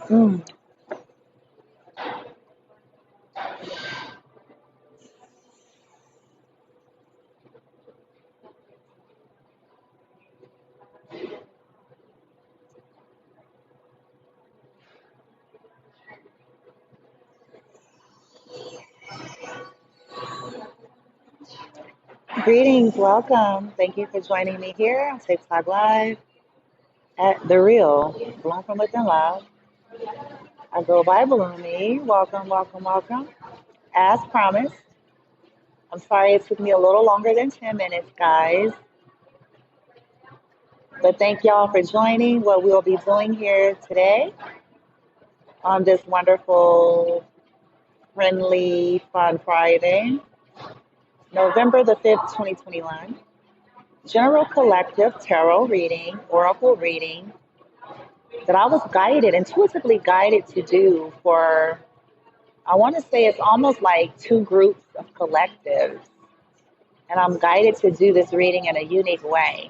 Mm. Greetings, welcome. Thank you for joining me here on TikTok Live at The Real, Bloom from Within Love. I go by Bloomy. Welcome, welcome, welcome. As promised, I'm sorry it took me a little longer than 10 minutes, guys, but thank y'all for joining what we'll be doing here today on this wonderful, friendly, fun Friday, November the 5th, 2021. General Collective Tarot reading, Oracle reading that I was guided, intuitively guided to do for, I want to say it's almost like two groups of collectives. And I'm guided to do this reading in a unique way.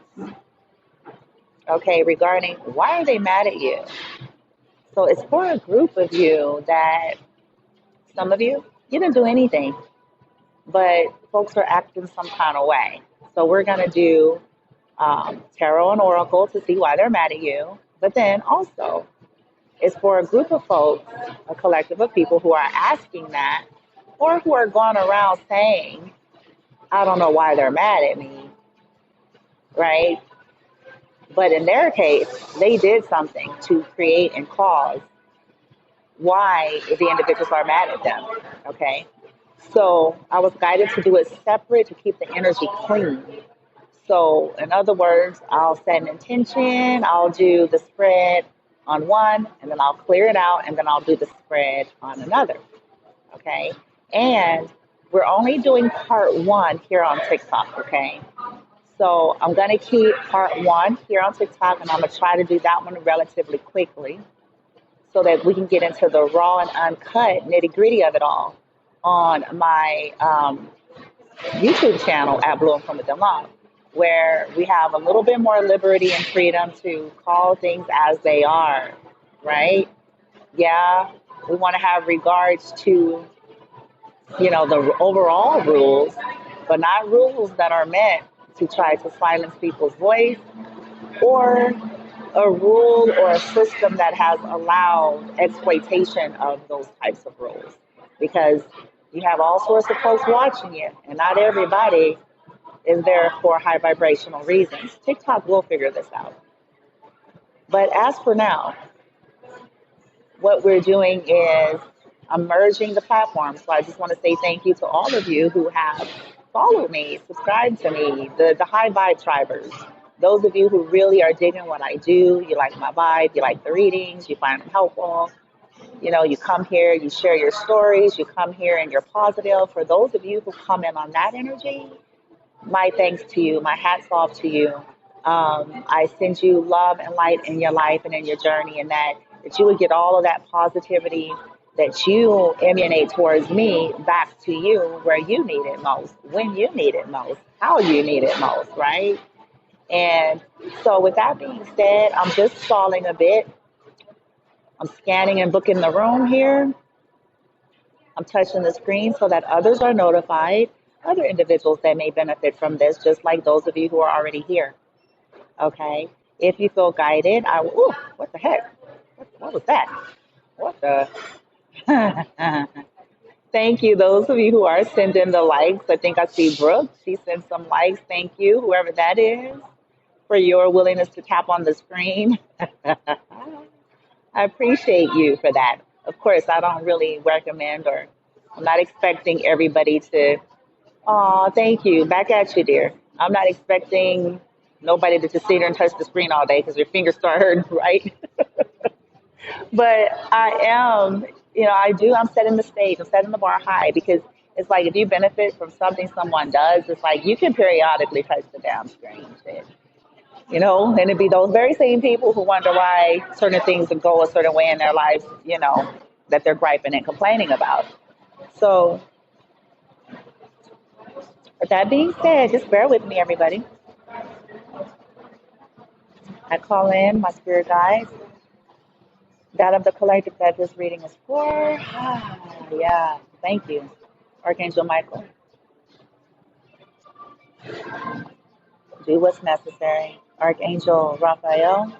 Okay, regarding why are they mad at you? So it's for a group of you that some of you didn't do anything, but folks are acting some kind of way. So we're going to do tarot and oracle to see why they're mad at you. But then also, it's for a group of folks, a collective of people who are asking that, or who are going around saying, I don't know why they're mad at me, right? But in their case, they did something to create and cause why the individuals are mad at them, okay? So I was guided to do it separate to keep the energy clean. So in other words, I'll set an intention, I'll do the spread on one, and then I'll clear it out, and then I'll do the spread on another, okay? And we're only doing part one here on TikTok, okay? So I'm going to keep part one here on TikTok, and I'm going to try to do that one relatively quickly so that we can get into the raw and uncut nitty gritty of it all on my YouTube channel at Bloom from Within Love, where we have a little bit more liberty and freedom to call things as they are, right? Yeah, we want to have regards to, the overall rules, but not rules that are meant to try to silence people's voice, or a rule or a system that has allowed exploitation of those types of rules. Because you have all sorts of folks watching you, and not everybody is there for high vibrational reasons. TikTok will figure this out. But as for now, what we're doing is I'm merging the platforms. So I just want to say thank you to all of you who have followed me, subscribed to me, the high vibe tribers. Those of you who really are digging what I do, you like my vibe, you like the readings, you find them helpful. You come here, you share your stories, you come here and you're positive. For those of you who come in on that energy, my thanks to you, my hats off to you. I send you love and light in your life and in your journey, and that you would get all of that positivity that you emanate towards me back to you where you need it most, when you need it most, how you need it most, right? And so with that being said, I'm just stalling a bit. I'm scanning and booking the room here. I'm touching the screen so that others are notified, other individuals that may benefit from this, just like those of you who are already here. Okay? If you feel guided, ooh, what the heck? What was that? What the? Thank you, those of you who are sending the likes. I think I see Brooke. She sent some likes. Thank you, whoever that is, for your willingness to tap on the screen. I appreciate you for that. Of course, I don't really recommend, or I'm not expecting everybody to, oh, thank you. Back at you, dear. I'm not expecting nobody to just sit there and touch the screen all day because your fingers start hurting, right? But I am, I'm setting the stage, I'm setting the bar high, because it's like if you benefit from something someone does, it's like you can periodically touch the damn screen, shit. And it'd be those very same people who wonder why certain things would go a certain way in their lives, that they're griping and complaining about. So With that being said, just bear with me, everybody. I call in my spirit guides, that of the collective that this reading is for. Yeah, thank you, Archangel Michael. Do what's necessary. Archangel Raphael,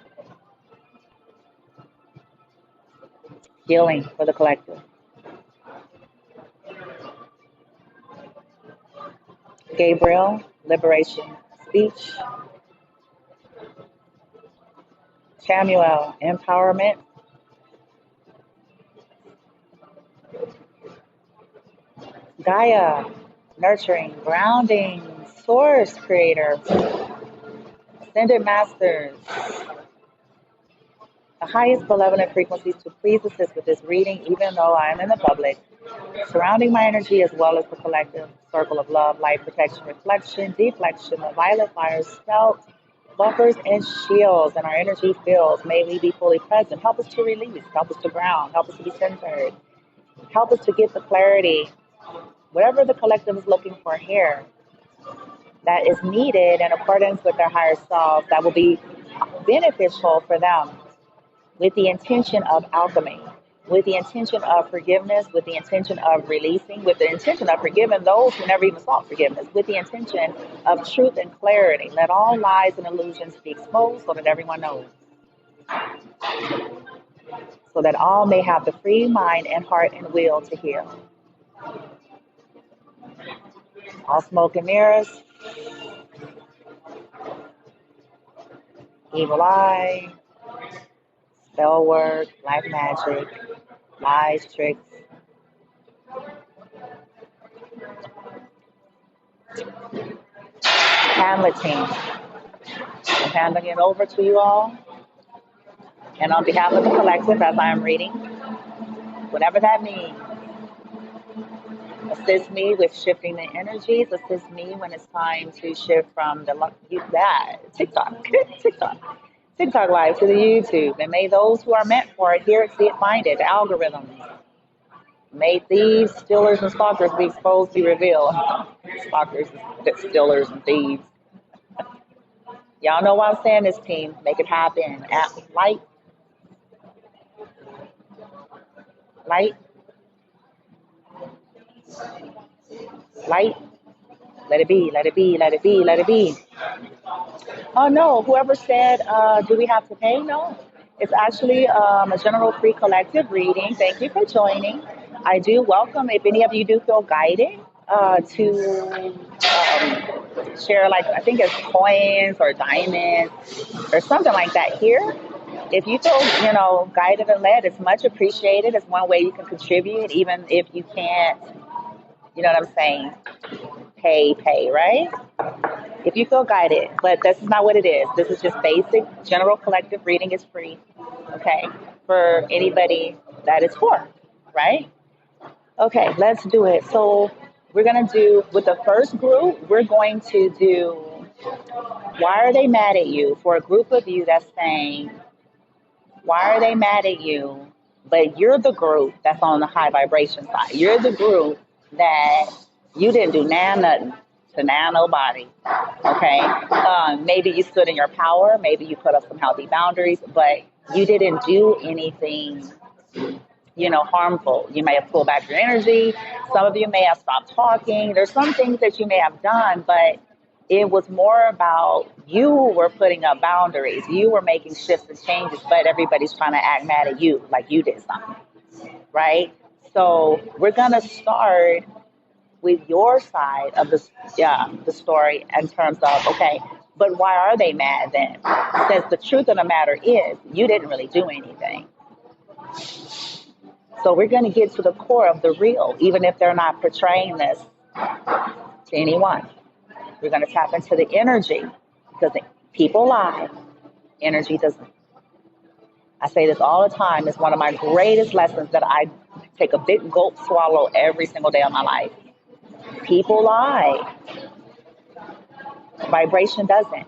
healing for the collective. Gabriel, liberation, speech. Samuel, empowerment. Gaia, nurturing, grounding, source creator, ascended masters, the highest benevolent frequencies to please assist with this reading, even though I am in the public, surrounding my energy as well as the collective circle of love, light, protection, reflection, deflection, the violet fires, spelt, buffers, and shields in our energy fields. May we be fully present. Help us to release, help us to ground, help us to be centered, help us to get the clarity, whatever the collective is looking for here, that is needed in accordance with their higher self, that will be beneficial for them, with the intention of alchemy, with the intention of forgiveness, with the intention of releasing, with the intention of forgiving those who never even sought forgiveness, with the intention of truth and clarity. Let all lies and illusions be exposed so that everyone knows, so that all may have the free mind and heart and will to heal. All smoke and mirrors, evil eye, spell work, black magic, lies, tricks, Hamleting. I'm handing it over to you all. And on behalf of the collective, as I am reading, whatever that means, assist me with shifting the energies, assist me when it's time to shift from TikTok, TikTok live to the YouTube. And may those who are meant for it hear it, see it, find it, the algorithms. May thieves, stealers, and stalkers be exposed, be revealed. Stalkers, stealers, and thieves. Y'all know why I'm saying this, team. Make it happen. Light, light, light. Let it be, let it be, let it be, let it be. Oh no, whoever said, do we have to pay? No. It's actually a general free collective reading. Thank you for joining. I do welcome, if any of you do feel guided to share, like, I think it's coins or diamonds or something like that here. If you feel, guided and led, it's much appreciated. It's one way you can contribute, even if you can't, you know what I'm saying, pay, right? If you feel guided, but this is not what it is. This is just basic general collective reading. Is free, okay, for anybody that it's for, right? Okay, let's do it. So we're going to do, with the first group, we're going to do, why are they mad at you? For a group of you that's saying, why are they mad at you? But you're the group that's on the high vibration side. You're the group that you didn't do nothing to nobody, okay? Maybe you stood in your power. Maybe you put up some healthy boundaries, but you didn't do anything, harmful. You may have pulled back your energy. Some of you may have stopped talking. There's some things that you may have done, but it was more about you were putting up boundaries. You were making shifts and changes, but everybody's trying to act mad at you like you did something, right? So we're going to start with your side of the story in terms of, okay, but why are they mad then? Since the truth of the matter is, you didn't really do anything. So we're going to get to the core of the real, even if they're not portraying this to anyone. We're going to tap into the energy, because people lie, energy doesn't. I say this all the time. It's one of my greatest lessons that I take a big gulp swallow every single day of my life. People lie. Vibration doesn't.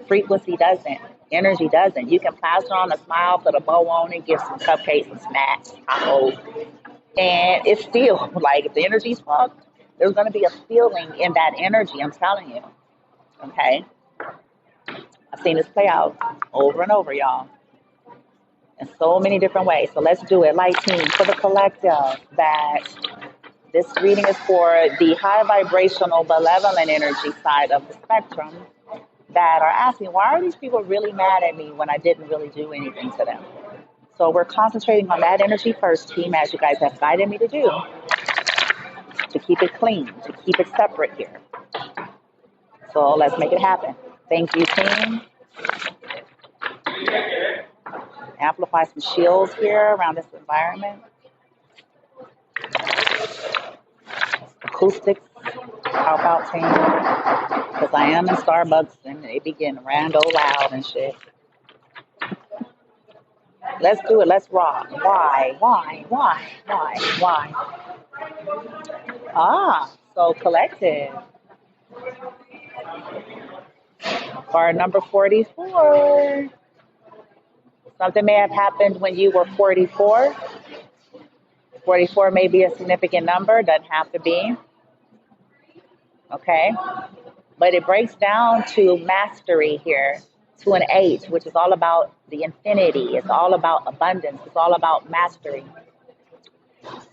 Frequency doesn't. Energy doesn't. You can plaster on a smile, put a bow on it, give some cupcakes and snacks, tacos, and it's still, like, if the energy's fucked, There's going to be a feeling in that energy, I'm telling you. Okay? I've seen this play out over and over, y'all, in so many different ways. So let's do it. Light team for the collective that this reading is for the high vibrational, malevolent energy side of the spectrum that are asking, why are these people really mad at me when I didn't really do anything to them? So we're concentrating on that energy first, team, as you guys have guided me to do, to keep it clean, to keep it separate here. So let's make it happen. Thank you, team. Amplify some shields here around this environment. Acoustics, help out, team. Because I am in Starbucks and they be getting rando loud and shit. Let's do it. Let's rock. Why? Ah, so collective. Card number 44. Something may have happened when you were 44. 44 may be a significant number, doesn't have to be. Okay? But it breaks down to mastery here, to an 8, which is all about the infinity. It's all about abundance. It's all about mastery.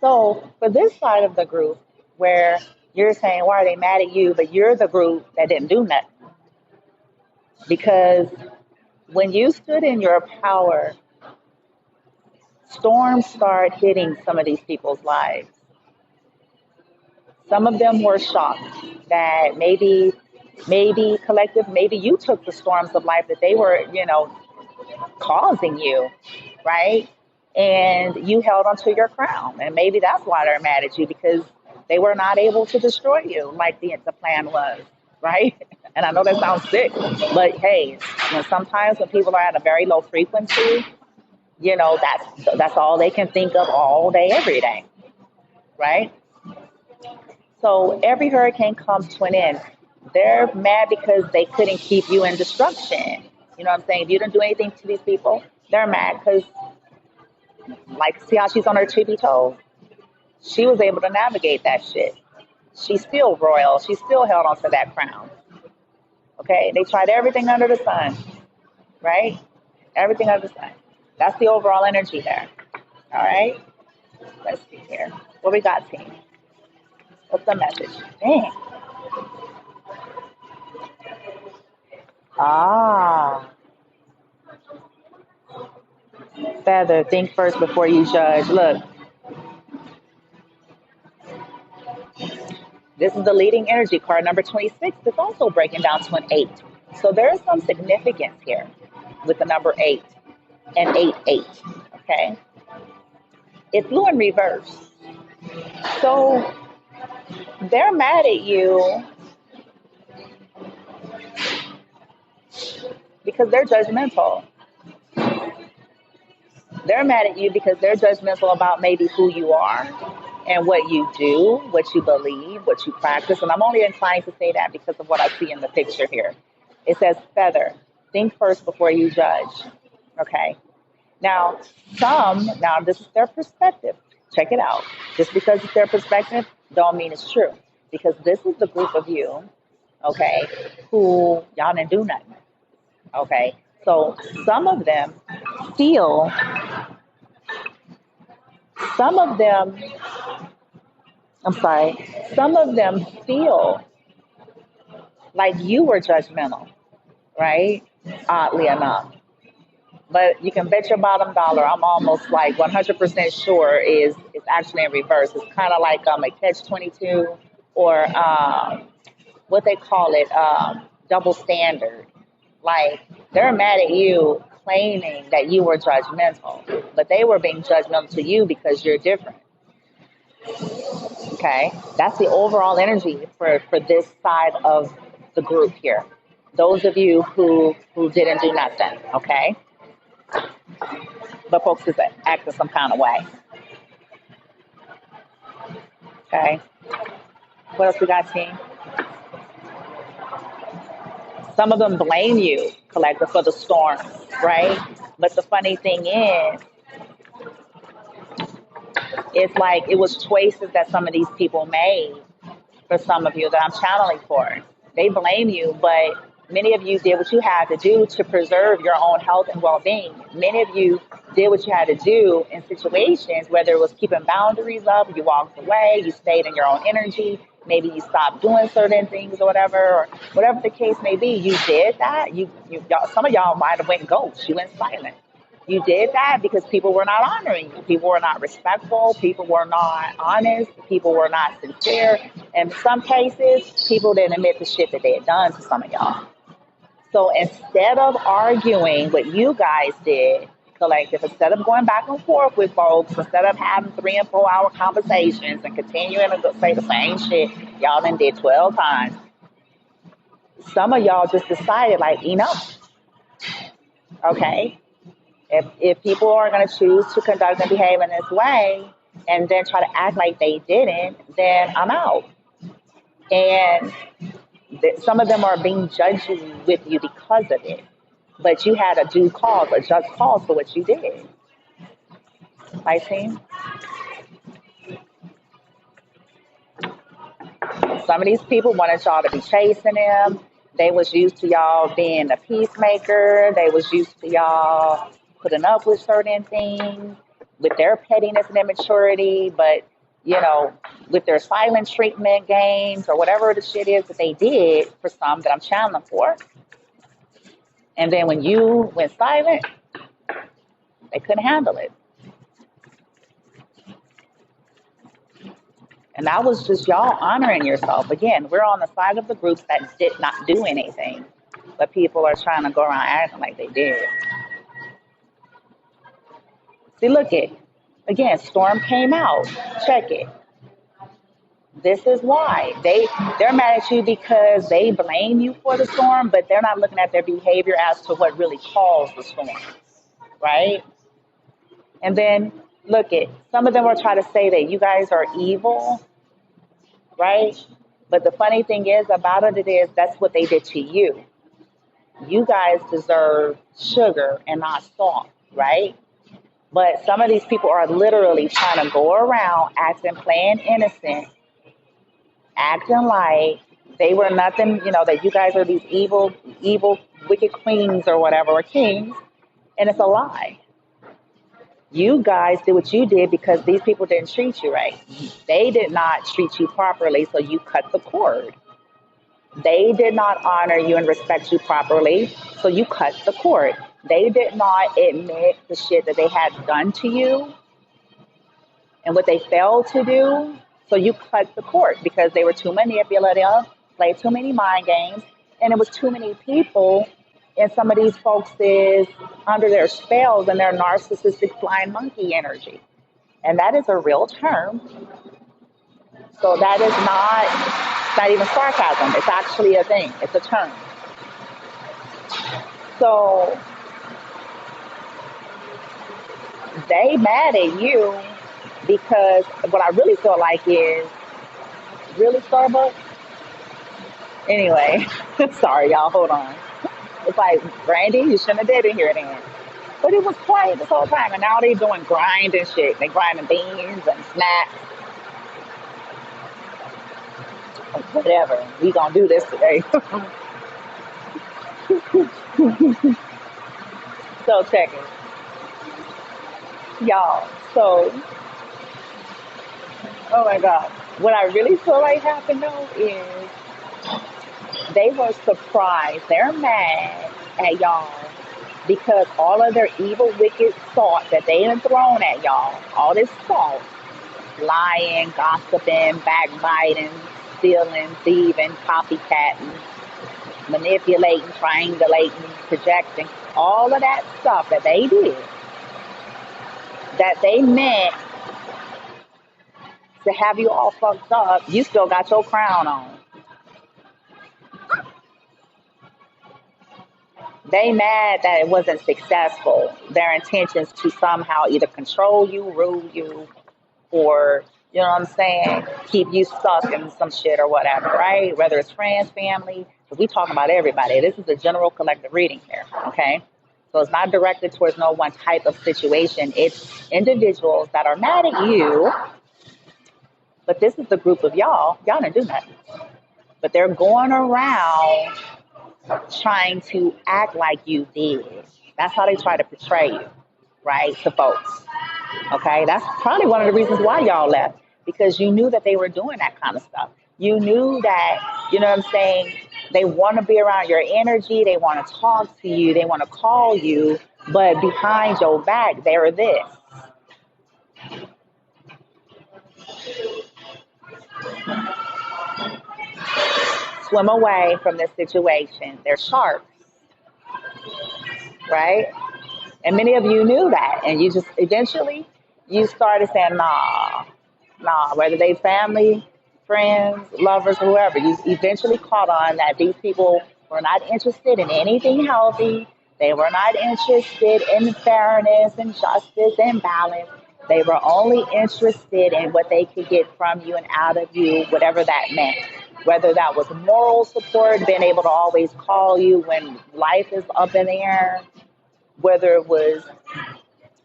So for this side of the group, where you're saying, why are they mad at you? But you're the group that didn't do nothing. Because when you stood in your power, storms start hitting some of these people's lives. Some of them were shocked that maybe collective, maybe you took the storms of life that they were, causing you, right? And you held onto your crown. And maybe that's why they're mad at you, because they were not able to destroy you like the plan was, right? And I know that sounds sick, but hey, sometimes when people are at a very low frequency, that's all they can think of all day, every day, right? So every hurricane comes to an end. They're mad because they couldn't keep you in destruction. You know what I'm saying? If you didn't do anything to these people, they're mad because, like, see how she's on her tippy toes? She was able to navigate that shit. She's still royal. She still held on to that crown. Okay? They tried everything under the sun, right? Everything under the sun. That's the overall energy there. All right? Let's see here. What we got, team? What's the message? Dang. Ah. Feather, think first before you judge. Look, this is the leading energy card, number 26. It's also breaking down to an 8. So there is some significance here with the number 8 and 8. Okay? It flew in reverse. So they're mad at you because they're judgmental. They're mad at you because they're judgmental about maybe who you are and what you do, what you believe, what you practice. And I'm only inclined to say that because of what I see in the picture here. It says feather. Think first before you judge. Okay. Now, this is their perspective. Check it out. Just because it's their perspective, don't mean it's true. Because this is the group of you, okay, who y'all didn't do nothing. Okay. So some of them feel, some of them feel like you were judgmental, right? Oddly enough. But you can bet your bottom dollar, I'm almost like 100% sure is actually in reverse. It's kind of like a catch-22 or what they call it, double standard. Like, they're mad at you claiming that you were judgmental, but they were being judgmental to you because you're different. Okay? That's the overall energy for this side of the group here. Those of you who didn't do nothing, okay? But folks is acting some kind of way. Okay? What else we got, team? Some of them blame you, collective, for the storm, right? But the funny thing is, it's like it was choices that some of these people made for some of you that I'm channeling for. They blame you, but many of you did what you had to do to preserve your own health and well-being. Many of you did what you had to do in situations, whether it was keeping boundaries up, you walked away, you stayed in your own energy, maybe you stopped doing certain things or whatever the case may be. You did that. Y'all, some of y'all might have went ghost. You went silent. You did that because people were not honoring you. People were not respectful. People were not honest. People were not sincere. In some cases, people didn't admit the shit that they had done to some of y'all. So instead of arguing what you guys did, collective, instead of going back and forth with folks, instead of having 3 and 4 hour conversations and continuing to say the same shit y'all done did 12 times, some of y'all just decided, like, enough. Okay? If people are going to choose to conduct and behave in this way and then try to act like they didn't, then I'm out. And some of them are being judgy with you because of it. But you had a due cause, a just cause for what you did. I see. Some of these people wanted y'all to be chasing them. They was used to y'all being a peacemaker. They was used to y'all putting up with certain things, with their pettiness and immaturity, but, you know, with their silent treatment games or whatever the shit is that they did for some that I'm channeling for. And then when you went silent, they couldn't handle it. And that was just y'all honoring yourself. Again, we're on the side of the groups that did not do anything, but people are trying to go around acting like they did. See, look it. Again, storm came out. Check it. This is why. They're mad at you because they blame you for the storm, but they're not looking at their behavior as to what really caused the storm. Right? And then look it. Some of them will try to say that you guys are evil, right? But the funny thing is about it is that's what they did to you. You guys deserve sugar and not salt, right? But some of these people are literally trying to go around acting plain innocent, acting like they were nothing, you know, that you guys are these evil, wicked queens or whatever, or kings, and it's a lie. You guys did what you did because these people didn't treat you right. They did not treat you properly, so you cut the cord. They did not honor you and respect you properly, so you cut the cord. They did not admit the shit that they had done to you and what they failed to do, so you cut the cord because they were too manipulative, played too many mind games, and it was too many people and some of these folks is under their spells and their narcissistic flying monkey energy. And that is a real term. So that is not even sarcasm. It's actually a thing. It's a term. So they mad at you because what I really feel like is, really, Starbucks? Anyway, sorry, y'all. Hold on. It's like, Brandy, you shouldn't have did it here then. But it was quiet this whole time, and now they doing grinding shit. They grinding beans and snacks. Whatever. We gonna do this today. So check it. Y'all, so, oh my God. What I really feel like happened though is they were surprised. They're mad at y'all because all of their evil, wicked thought that they done thrown at y'all, all this salt, lying, gossiping, backbiting, stealing, thieving, copycatting, manipulating, triangulating, projecting, all of that stuff that they did, that they meant to have you all fucked up, you still got your crown on. They mad that it wasn't successful. Their intentions to somehow either control you, rule you, or, you know what I'm saying, keep you stuck in some shit or whatever, right? Whether it's friends, family, because we talking about everybody. This is a general collective reading here, okay? So it's not directed towards no one type of situation. It's individuals that are mad at you But this is the group of y'all. Y'all didn't do nothing. But they're going around trying to act like you did. That's how they try to portray you, right, to folks. Okay, that's probably one of the reasons why y'all left, because you knew that they were doing that kind of stuff. You knew that, you know what I'm saying, they want to be around your energy, they want to talk to you, they want to call you, but behind your back, they're this. Swim away from this situation. They're sharks, right? And many of you knew that, and you just eventually you started saying, nah, whether they family, friends, lovers, whoever, you eventually caught on that these people were not interested in anything healthy. They were not interested in fairness and justice and balance. They were only interested in what they could get from you and out of you, whatever that meant. Whether that was moral support, being able to always call you when life is up in the air, whether it was,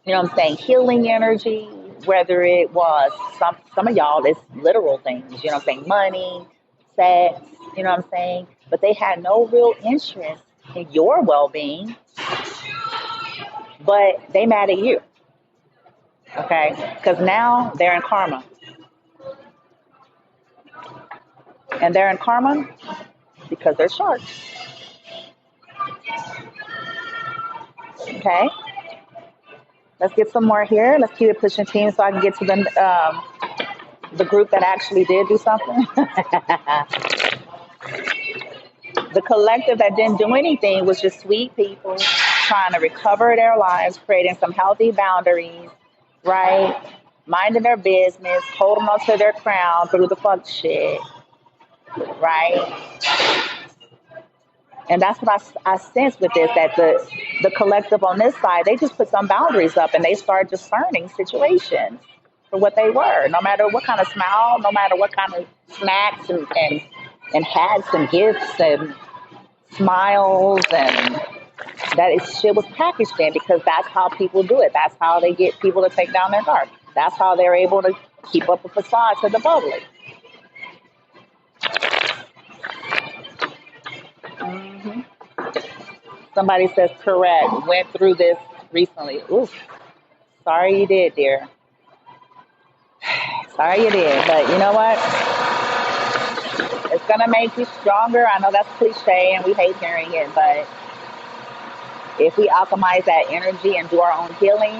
you know what I'm saying, healing energy, whether it was some of y'all, it's literal things, you know what I'm saying, money, sex, you know what I'm saying, but they had no real interest in your well-being, but they mad at you, okay, because now they're in karma, and they're in karma because they're sharks, okay. Let's get some more here. Let's keep it pushing, team, so I can get to the group that actually did do something. The collective that didn't do anything was just sweet people trying to recover their lives, creating some healthy boundaries, right? Minding their business, holding on to their crown through the fuck shit, right? And that's what I sense with this, that the collective on this side, they just put some boundaries up and they start discerning situations for what they were. No matter what kind of smile, no matter what kind of snacks and hats and gifts and smiles and that shit was packaged in, because that's how people do it. That's how they get people to take down their guard. That's how they're able to keep up a facade to the public. Hmm. Somebody says correct. Went through this recently. Oof. Sorry you did, dear. Sorry you did. But you know what? It's gonna make you stronger. I know that's cliche and we hate hearing it, but if we alchemize that energy and do our own healing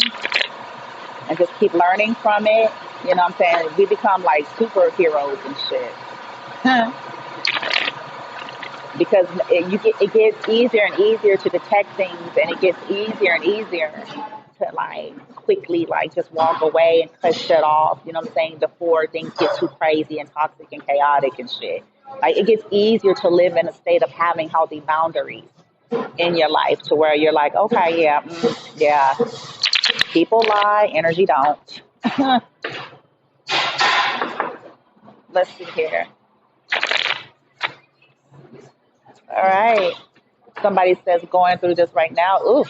and just keep learning from it, you know what I'm saying? We become like superheroes and shit. Because it gets easier and easier to detect things, and it gets easier and easier to like quickly like just walk away and cut shit off, you know what I'm saying, before things get too crazy and toxic and chaotic and shit. Like it gets easier to live in a state of having healthy boundaries in your life, to where you're like, okay, yeah, yeah, people lie, energy don't. Let's see here. All right. Somebody says going through this right now. Ooh,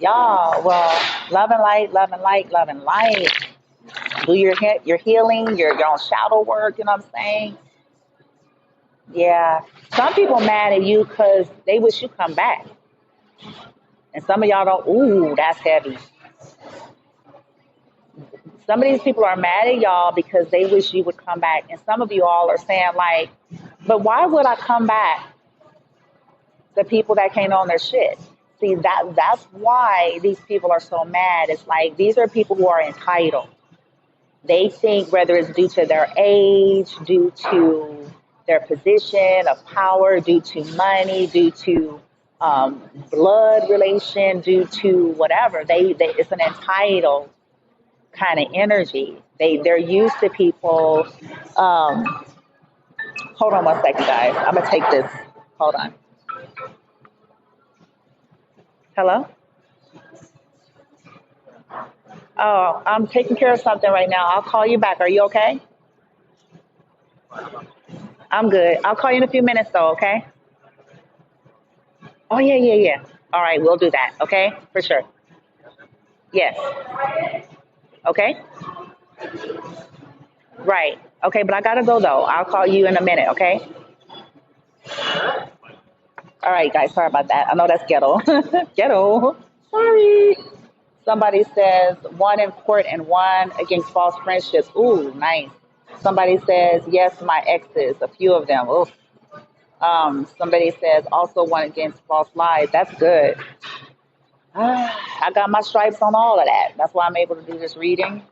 y'all. Well, love and light, love and light, love and light. Do your healing, your own shadow work. You know what I'm saying? Yeah. Some people mad at you because they wish you come back, and some of y'all don't. Ooh, that's heavy. Some of these people are mad at y'all because they wish you would come back, and some of you all are saying like, "But why would I come back?" The people that can't own their shit. See, that's why these people are so mad. It's like these are people who are entitled. They think whether it's due to their age, due to their position of power, due to money, due to blood relation, due to whatever, they it's an entitled kind of energy. They're used to people. Hold on one second, guys. I'm gonna take this. Hold on. Hello? Oh, I'm taking care of something right now. I'll call you back. Are you okay? I'm good. I'll call you in a few minutes though, okay? Oh, yeah, yeah, yeah. All right, we'll do that, okay? For sure. Yes. Okay? Right. Okay, but I gotta go though. I'll call you in a minute, okay? All right, guys, sorry about that. I know that's ghetto. Ghetto. Sorry. Somebody says one in court and one against false friendships. Ooh, nice. Somebody says, yes, my exes, a few of them. Ooh. Somebody says also one against false lies. That's good. I got my stripes on all of that. That's why I'm able to do this reading.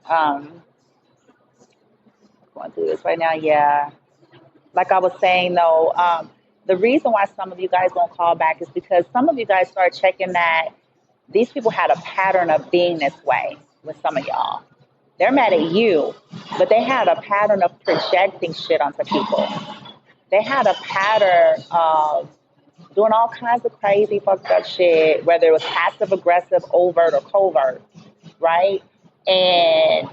Going through this right now, yeah. Like I was saying though, the reason why some of you guys don't call back is because some of you guys start checking that these people had a pattern of being this way with some of y'all. They're mad at you, but they had a pattern of projecting shit onto people. They had a pattern of doing all kinds of crazy fucked up shit, whether it was passive aggressive, overt, or covert, right? And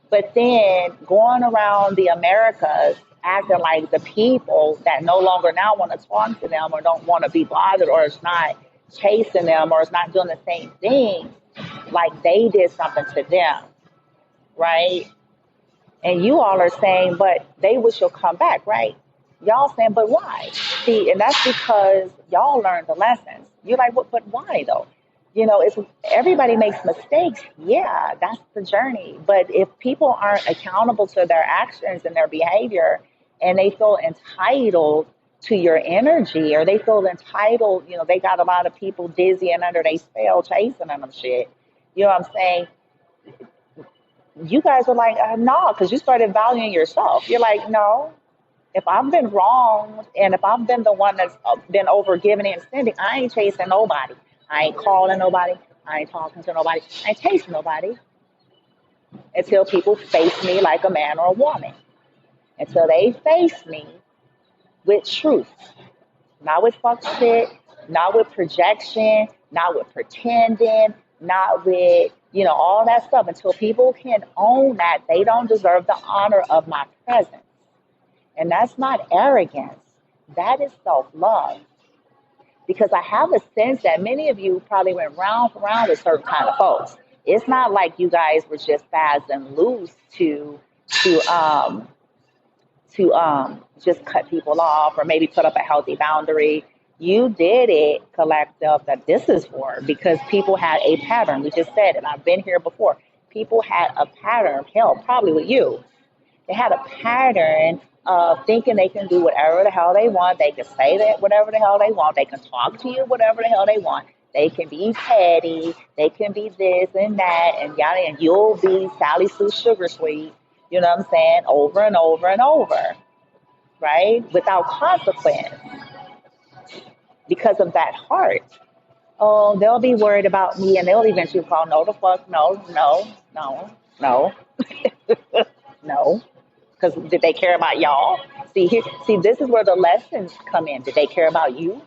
but then going around the Americas acting like the people that no longer now want to talk to them or don't want to be bothered or is not chasing them or is not doing the same thing, like they did something to them, right? And you all are saying, but they wish you'll come back, right? Y'all saying, but why? See, and that's because y'all learned the lessons. You're like, but why though? You know, it's everybody makes mistakes. Yeah, that's the journey. But if people aren't accountable to their actions and their behavior, and they feel entitled to your energy, or they feel entitled, you know, they got a lot of people dizzy and under their spell chasing them and shit. You know what I'm saying? You guys are like, no, because you started valuing yourself. You're like, no, if I've been wrong and if I've been the one that's been over giving and sending, I ain't chasing nobody. I ain't calling nobody. I ain't talking to nobody. I ain't chasing nobody until people face me like a man or a woman. Until they face me with truth, not with fuck shit, not with projection, not with pretending, not with, you know, all that stuff. Until people can own that they don't deserve the honor of my presence. And that's not arrogance. That is self-love. Because I have a sense that many of you probably went round for round with certain kind of folks. It's not like you guys were just fast and loose to just cut people off or maybe put up a healthy boundary. You did it, collective, that this is for, because people had a pattern. We just said it. I've been here before. People had a pattern, hell, probably with you. They had a pattern of thinking they can do whatever the hell they want. They can say that whatever the hell they want. They can talk to you whatever the hell they want. They can be petty. They can be this and that and yada. And you'll be Sally Sue Sugar Sweet. You know what I'm saying? Over and over and over, right? Without consequence because of that heart. Oh, they'll be worried about me and they'll eventually call, no, the fuck, no, no, no, no, no. Because did they care about y'all? See, this is where the lessons come in. Did they care about you?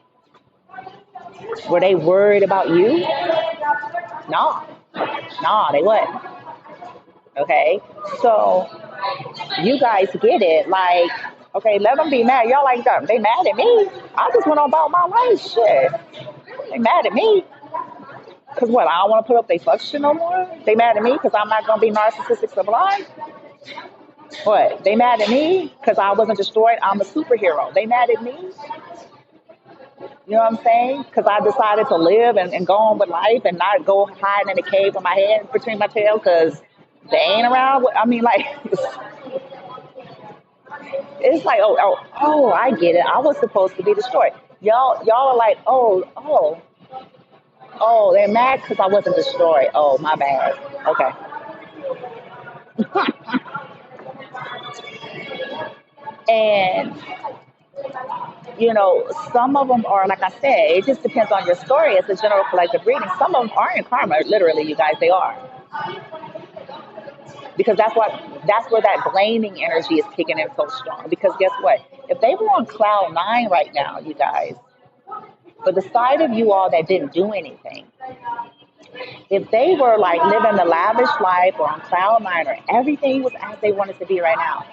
Were they worried about you? No, no, they wouldn't. Okay, so you guys get it. Like, okay, let them be mad. Y'all like them. They mad at me. I just went on about my life. Shit, they mad at me. Cause what? I don't want to put up their fuck shit no more. They mad at me because I'm not gonna be narcissistic sublime. What? They mad at me because I wasn't destroyed? I'm a superhero. They mad at me? You know what I'm saying? Because I decided to live and go on with life and not go hide in a cave with my head between my tail because they ain't around. I mean, like, it's like, I get it. I was supposed to be destroyed. Y'all are like, they're mad because I wasn't destroyed. Oh, my bad. Okay. And you know, some of them are, like I said, it just depends on your story. It's a general collective reading. Some of them are in karma, literally, you guys, they are. Because that's where that blaming energy is kicking in so strong. Because guess what? If they were on cloud nine right now, you guys, for the side of you all that didn't do anything, if they were like living the lavish life or on cloud nine or everything was as they wanted to be right now,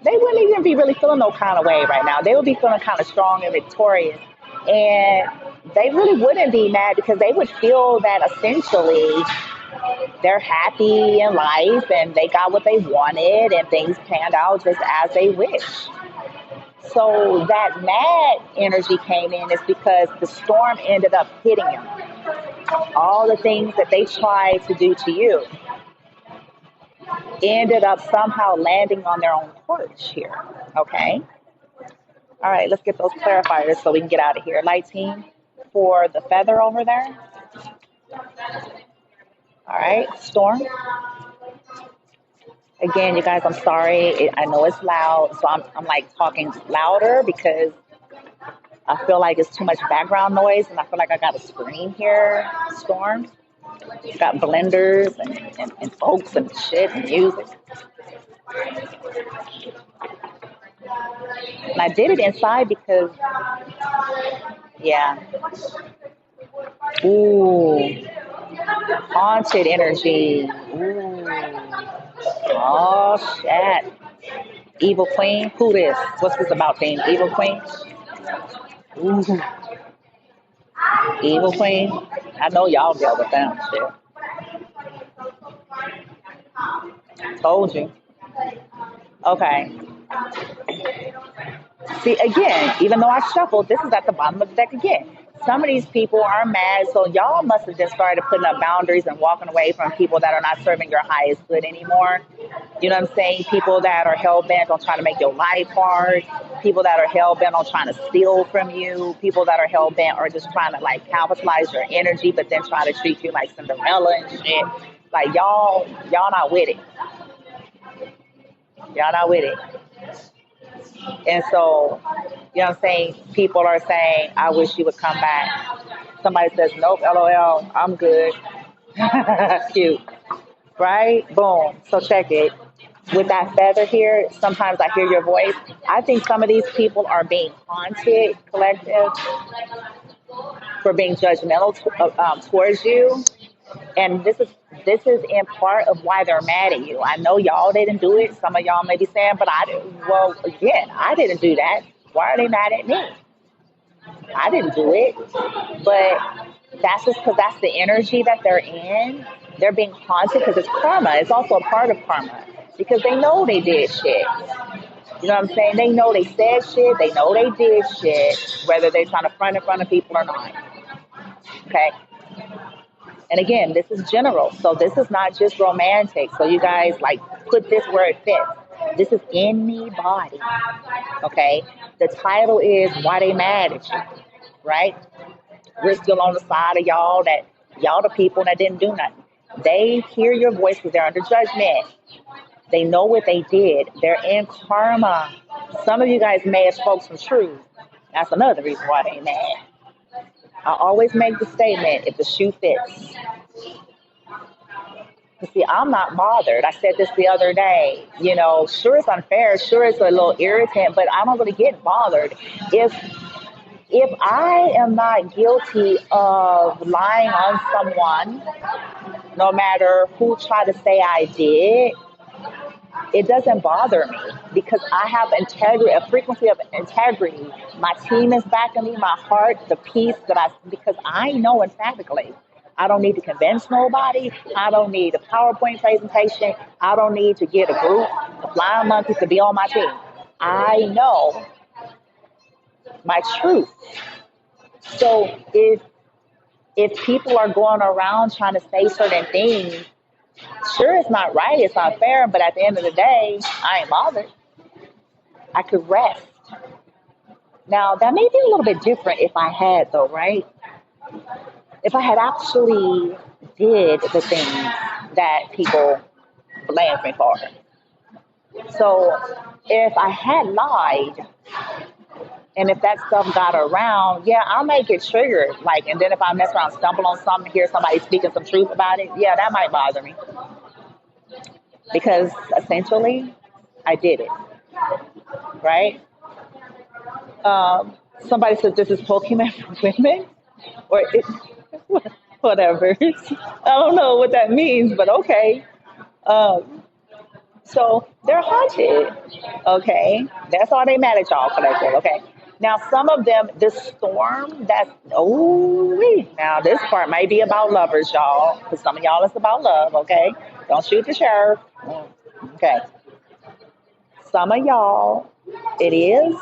they wouldn't even be really feeling no kind of way right now. They would be feeling kind of strong and victorious. And they really wouldn't be mad because they would feel that essentially they're happy in life and they got what they wanted and things panned out just as they wish. So that mad energy came in is because the storm ended up hitting them. All the things that they tried to do to you ended up somehow landing on their own porch here. Okay. All right, let's get those clarifiers so we can get out of here. Light team for the feather over there. All right, storm. Again, you guys, I'm sorry. I know it's loud, so I'm like talking louder because I feel like it's too much background noise, and I feel like I got a screen here. Storm. Got blenders and folks and shit and music. And I did it inside because, yeah. Ooh, haunted energy. Ooh. Oh, shit. Evil Queen? Who this? What's this about, team? Evil Queen? Ooh. Evil Queen? I know y'all deal with them. Shit. Told you. Okay. See, again, even though I shuffled, this is at the bottom of the deck again. Some of these people are mad, so y'all must have just started putting up boundaries and walking away from people that are not serving your highest good anymore. You know what I'm saying? People that are hell bent on trying to make your life hard. People that are hell bent on trying to steal from you. People that are hell bent are just trying to like capitalize your energy, but then try to treat you like Cinderella and shit. Like y'all not with it. Y'all not with it. And so, you know what I'm saying? People are saying, I wish you would come back. Somebody says, nope, LOL, I'm good. Cute. Right? Boom. So check it. With that feather here, sometimes I hear your voice. I think some of these people are being haunted, collective, for being judgmental towards you. And this is in part of why they're mad at you. I know y'all didn't do it. Some of y'all may be saying, but I didn't. Well, again, I didn't do that. Why are they mad at me? I didn't do it. But that's just because that's the energy that they're in. They're being haunted because it's karma. It's also a part of karma because they know they did shit. You know what I'm saying? They know they said shit. They know they did shit, whether they're trying to front in front of people or not. Okay? And again, this is general. So this is not just romantic. So you guys like put this where it fits. This is anybody. Okay? The title is Why They Mad at You. Right? We're still on the side of y'all that y'all the people that didn't do nothing. They hear your voice because they're under judgment. They know what they did. They're in karma. Some of you guys may have spoke some truth. That's another reason why they mad. I always make the statement, if the shoe fits. You see, I'm not bothered. I said this the other day. You know, sure it's unfair. Sure it's a little irritant, but I'm not going to get bothered. If I am not guilty of lying on someone, no matter who tried to say I did, it doesn't bother me because I have integrity, a frequency of integrity. My team is backing me, my heart, the peace because I know emphatically. I don't need to convince nobody. I don't need a PowerPoint presentation. I don't need to get a group of flying monkeys to be on my team. I know my truth. So if people are going around trying to say certain things, sure, it's not right, it's unfair, but at the end of the day, I ain't bothered. I could rest. Now, that may be a little bit different if I had, though, right? If I had actually did the things that people blame me for. So, if I had lied, and if that stuff got around, yeah, I'll make it triggered. Like, and then if I mess around, stumble on something, hear somebody speaking some truth about it, yeah, that might bother me. Because essentially, I did it, right? Somebody says this is Pokemon for women, or whatever. I don't know what that means, but okay. So they're haunted, okay? That's all they mad at y'all, collective, okay? Now, some of them, the storm that's, oh, now this part might be about lovers, y'all, because some of y'all is about love, okay? Don't shoot the sheriff. Okay. Some of y'all, it is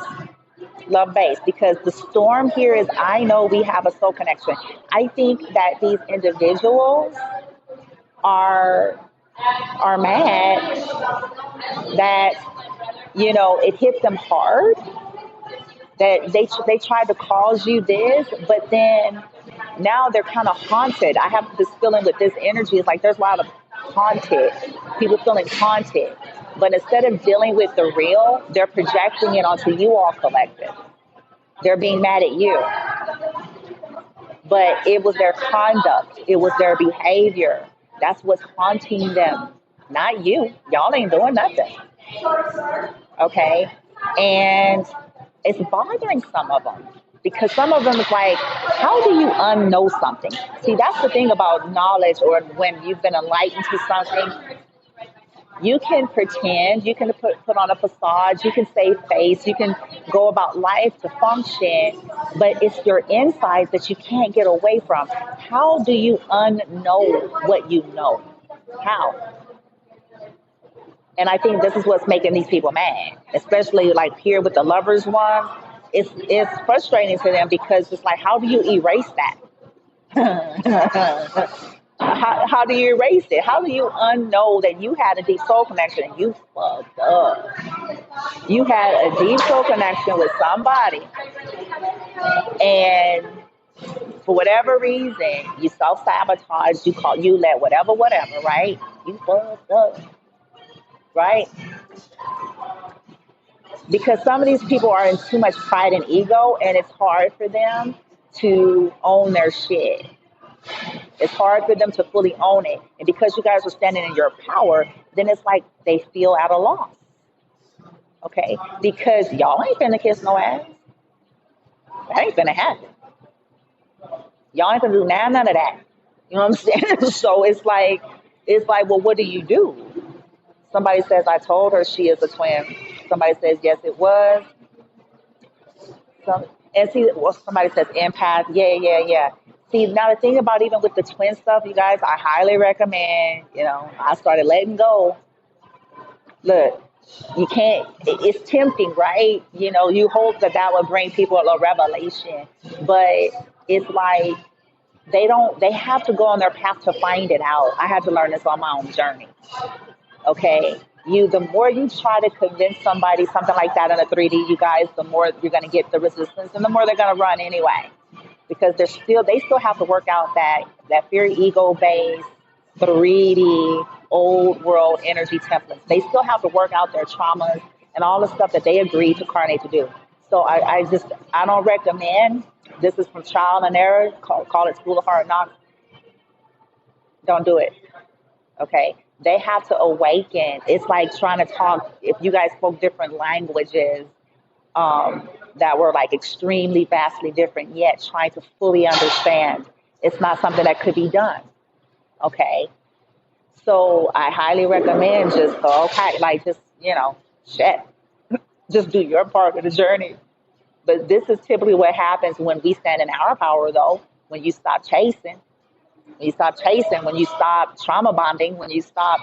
love based because the storm here is I know we have a soul connection. I think that these individuals are are mad that it hit them hard that they tried to cause you this, but then now they're kind of haunted. I have this feeling with this energy. It's like there's a lot of haunted people feeling haunted, but instead of dealing with the real, they're projecting it onto you all collective. They're being mad at you, but it was their conduct, it was their behavior. That's what's haunting them, not you. Y'all ain't doing nothing, okay? And it's bothering some of them because some of them is like, how do you unknow something? See, that's the thing about knowledge or when you've been enlightened to something. You can pretend, you can put on a facade, you can save face, you can go about life to function, but it's your insides that you can't get away from. How do you unknow what you know? How? And I think this is what's making these people mad, especially like here with the lovers one. It's frustrating to them because it's like, how do you erase that? How do you erase it? How do you unknow that you had a deep soul connection and you fucked up? You had a deep soul connection with somebody, and for whatever reason, you self sabotage. You let whatever, right? You fucked up, right? Because some of these people are in too much pride and ego, and it's hard for them to own their shit. It's hard for them to fully own it. And because you guys are standing in your power, then it's like they feel at a loss. Okay? Because y'all ain't finna kiss no ass. That ain't finna happen. Y'all ain't gonna do none of that. You know what I'm saying? So it's like, well, what do you do? Somebody says, I told her she is a twin. Somebody says, yes, it was. And see, well, somebody says empath. Yeah, yeah, yeah. See, now the thing about even with the twin stuff, you guys, I highly recommend, I started letting go. Look, you can't, it's tempting, right? You hope that would bring people a revelation, but it's like they have to go on their path to find it out. I had to learn this on my own journey. Okay. The more you try to convince somebody something like that in a 3D, you guys, the more you're going to get the resistance and the more they're going to run anyway. Because they still have to work out that very ego based, 3D, old world energy templates. They still have to work out their traumas and all the stuff that they agreed to carnate to do. So I don't recommend, this is from trial and error, call it School of Hard Knocks. Don't do it. Okay. They have to awaken. It's like trying to talk, if you guys spoke different languages that were like extremely vastly different, yet trying to fully understand. It's not something that could be done. Okay. So I highly recommend just go, okay, like shit, just do your part of the journey. But this is typically what happens when we stand in our power, though, when you stop chasing. When you stop trauma bonding, when you stop,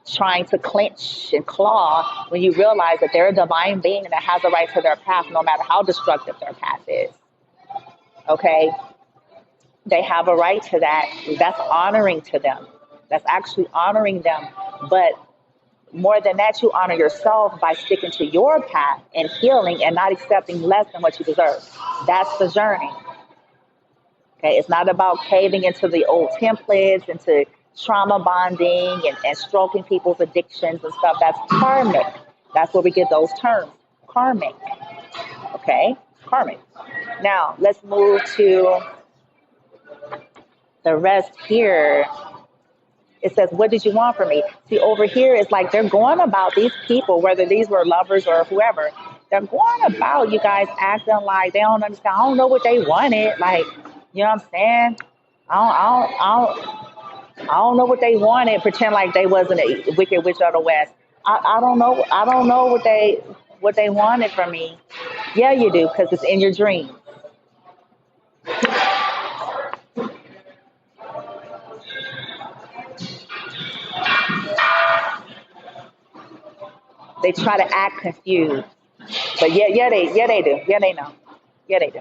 trying to clinch and claw, when you realize that they're a divine being that has a right to their path, no matter how destructive their path is. Okay? They have a right to that. That's honoring to them. That's actually honoring them. But more than that, you honor yourself by sticking to your path and healing and not accepting less than what you deserve. That's the journey. Okay, it's not about caving into the old templates, into trauma bonding and stroking people's addictions and stuff. That's karmic. That's where we get those terms. Karmic. Okay? Karmic. Now, let's move to the rest here. It says, what did you want from me? See, over here, it's like they're going about these people, whether these were lovers or whoever, they're going about, you guys, acting like they don't understand. I don't know what they wanted. Like, you know what I'm saying? I don't know what they wanted. Pretend like they wasn't a wicked witch of the West. I don't know. I don't know what they. what they wanted from me. Yeah, you do, because it's in your dreams. They try to act confused. But yeah, they do. Yeah, they know. Yeah, they do.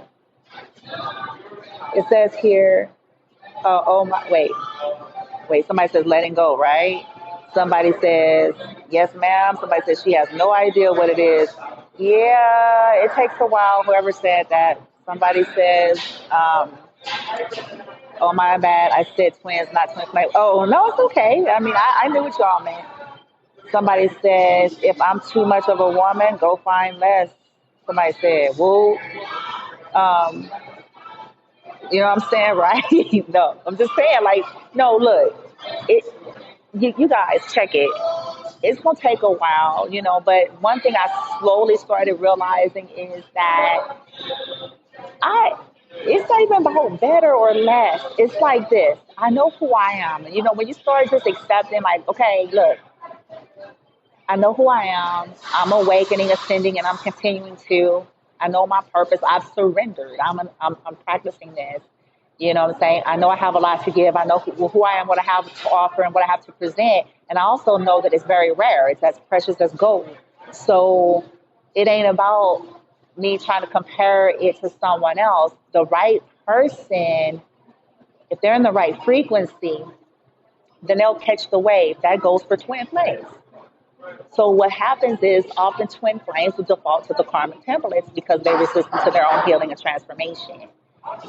It says here, oh my, wait, somebody says letting go, right? Somebody says, yes, ma'am. Somebody says she has no idea what it is. Yeah, it takes a while. Whoever said that. Somebody says, oh, my bad. I said twins, not twin flames. Oh, no, it's okay. I mean, I knew what y'all meant. Somebody says, if I'm too much of a woman, go find less. Somebody said, woo. Um, you know what I'm saying, right? No, I'm just saying, like, no, look, it. You guys check it. It's gonna take a while, But one thing I slowly started realizing is that I. It's not even about better or less. It's like this. I know who I am, and when you start just accepting, like, okay, look, I know who I am. I'm awakening, ascending, and I'm continuing to. I know my purpose. I've surrendered. I'm practicing this. You know what I'm saying? I know I have a lot to give. I know who I am, what I have to offer, and what I have to present. And I also know that it's very rare. It's as precious as gold. So it ain't about me trying to compare it to someone else. The right person, if they're in the right frequency, then they'll catch the wave. That goes for twin flames. So what happens is often twin flames will default to the karmic templates because they're resistant to their own healing and transformation.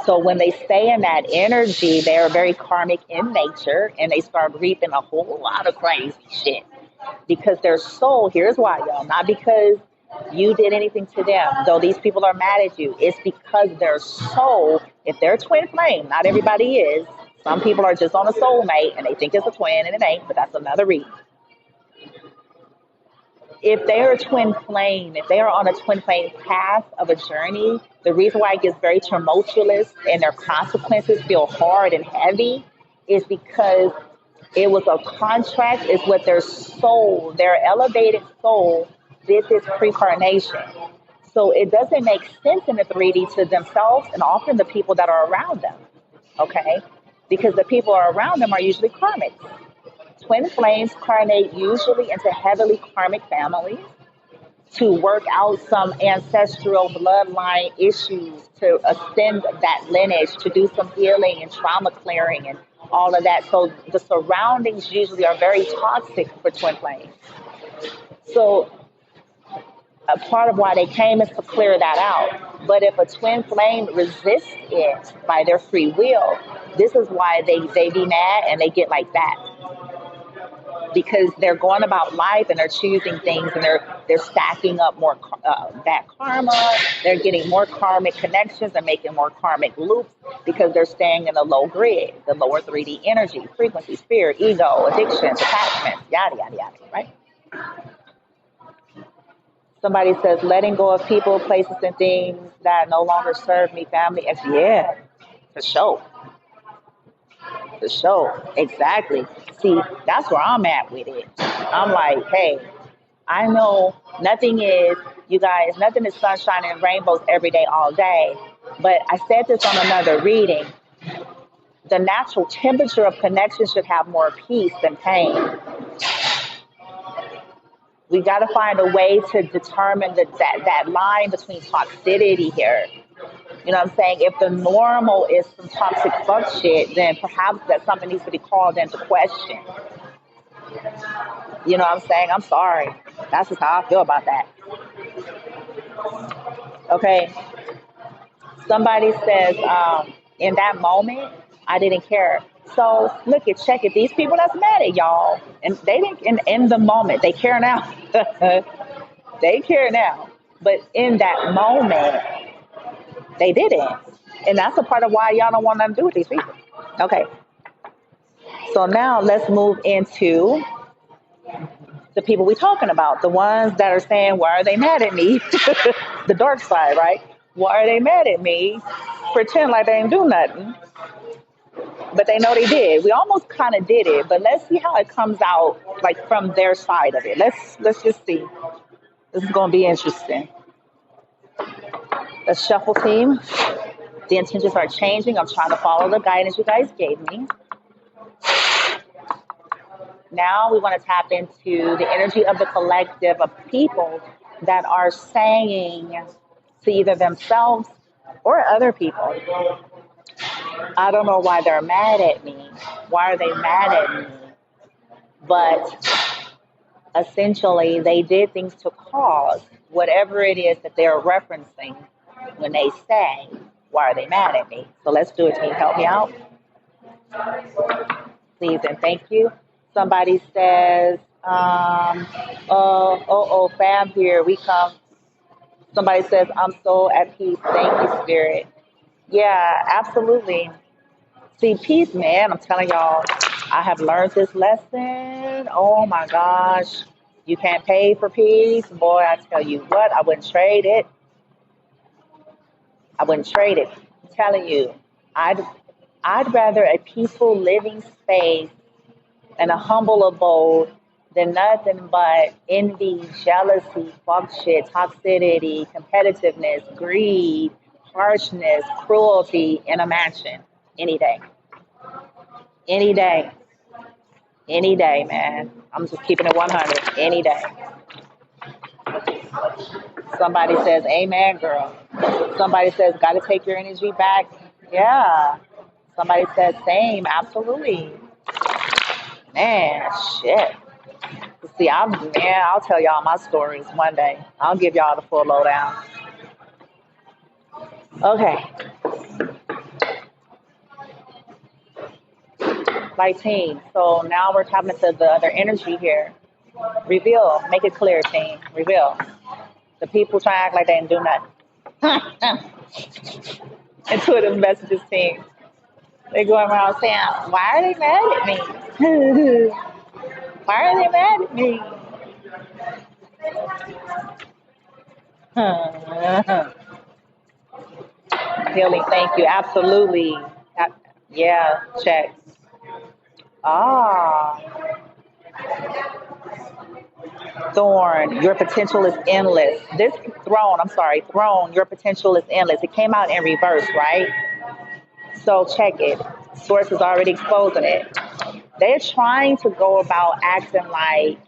So when they stay in that energy, they're very karmic in nature and they start reaping a whole lot of crazy shit. Because their soul, here's why, y'all, not because you did anything to them, though these people are mad at you. It's because their soul, if they're twin flame, not everybody is. Some people are just on a soulmate and they think it's a twin and it ain't, but that's another reason. If they're a twin flame, if they are on a twin flame path of a journey, the reason why it gets very tumultuous and their consequences feel hard and heavy is because it was a contract, is what their soul, their elevated soul, did this pre-carnation. So it doesn't make sense in the 3D to themselves and often the people that are around them, okay? Because the people around them are usually karmic. Twin flames carnate usually into heavily karmic families to work out some ancestral bloodline issues, to ascend that lineage, to do some healing and trauma clearing and all of that. So the surroundings usually are very toxic for twin flames. So a part of why they came is to clear that out. But if a twin flame resists it by their free will, this is why they be mad and they get like that. Because they're going about life and they're choosing things and they're stacking up more bad karma. They're getting more karmic connections and making more karmic loops because they're staying in the low grid, the lower 3D energy, frequency, spirit, ego, addictions, attachments, yada, yada, yada, right? Somebody says, letting go of people, places, and things that no longer serve me, family. Yeah, for sure. The show. Exactly. See, that's where I'm at with it. I'm like, hey, I know you guys, nothing is sunshine and rainbows every day, all day. But I said this on another reading. The natural temperature of connection should have more peace than pain. We got to find a way to determine that line between toxicity here. You know what I'm saying? If the normal is some toxic fuck shit, then perhaps that something needs to be called into question. You know what I'm saying? I'm sorry. That's just how I feel about that. Okay. Somebody says, in that moment, I didn't care. So look at, check it. These people that's mad at y'all, and they didn't in the moment. They care now. They care now. But in that moment, they didn't. And that's a part of why y'all don't want nothing to do with these people. Okay. So now let's move into the people we're talking about. The ones that are saying, why are they mad at me? The dark side, right? Why are they mad at me? Pretend like they ain't do nothing. But they know they did. We almost kind of did it. But let's see how it comes out, like from their side of it. Let's just see. This is going to be interesting. The shuffle team. The intentions are changing. I'm trying to follow the guidance you guys gave me. Now we want to tap into the energy of the collective of people that are saying to either themselves or other people, I don't know why they're mad at me. Why are they mad at me? But essentially, they did things to cause whatever it is that they're referencing when they say, why are they mad at me? So let's do it, team. Help me out, please, and thank you. Somebody says, fam, here we come. Somebody says, I'm so at peace. Thank you, Spirit. Yeah, absolutely. See, peace, man, I'm telling y'all, I have learned this lesson. Oh my gosh. You can't pay for peace. Boy, I tell you what, I wouldn't trade it. I wouldn't trade it. I'm telling you, I'd rather a peaceful living space and a humble abode than nothing but envy, jealousy, fuck shit, toxicity, competitiveness, greed, harshness, cruelty in a mansion any day. Any day. Any day, man. I'm just keeping it 100. Any day. Somebody says, amen, girl. Somebody says, got to take your energy back. Yeah. Somebody says, same. Absolutely. Man, shit. See, I'll tell y'all my stories one day. I'll give y'all the full lowdown. Okay. Like team. So now we're tapping into the other energy here. Reveal. Make it clear, team. Reveal. The people try to act like they didn't do nothing. Intuitive messages team. They going around saying, why are they mad at me? Why are they mad at me? Healing, thank you. Absolutely. Yeah, check. Ah, Thorn, your potential is endless. This Throne, your potential is endless. It came out in reverse, right? So check it. Source is already exposing it. They're trying to go about acting like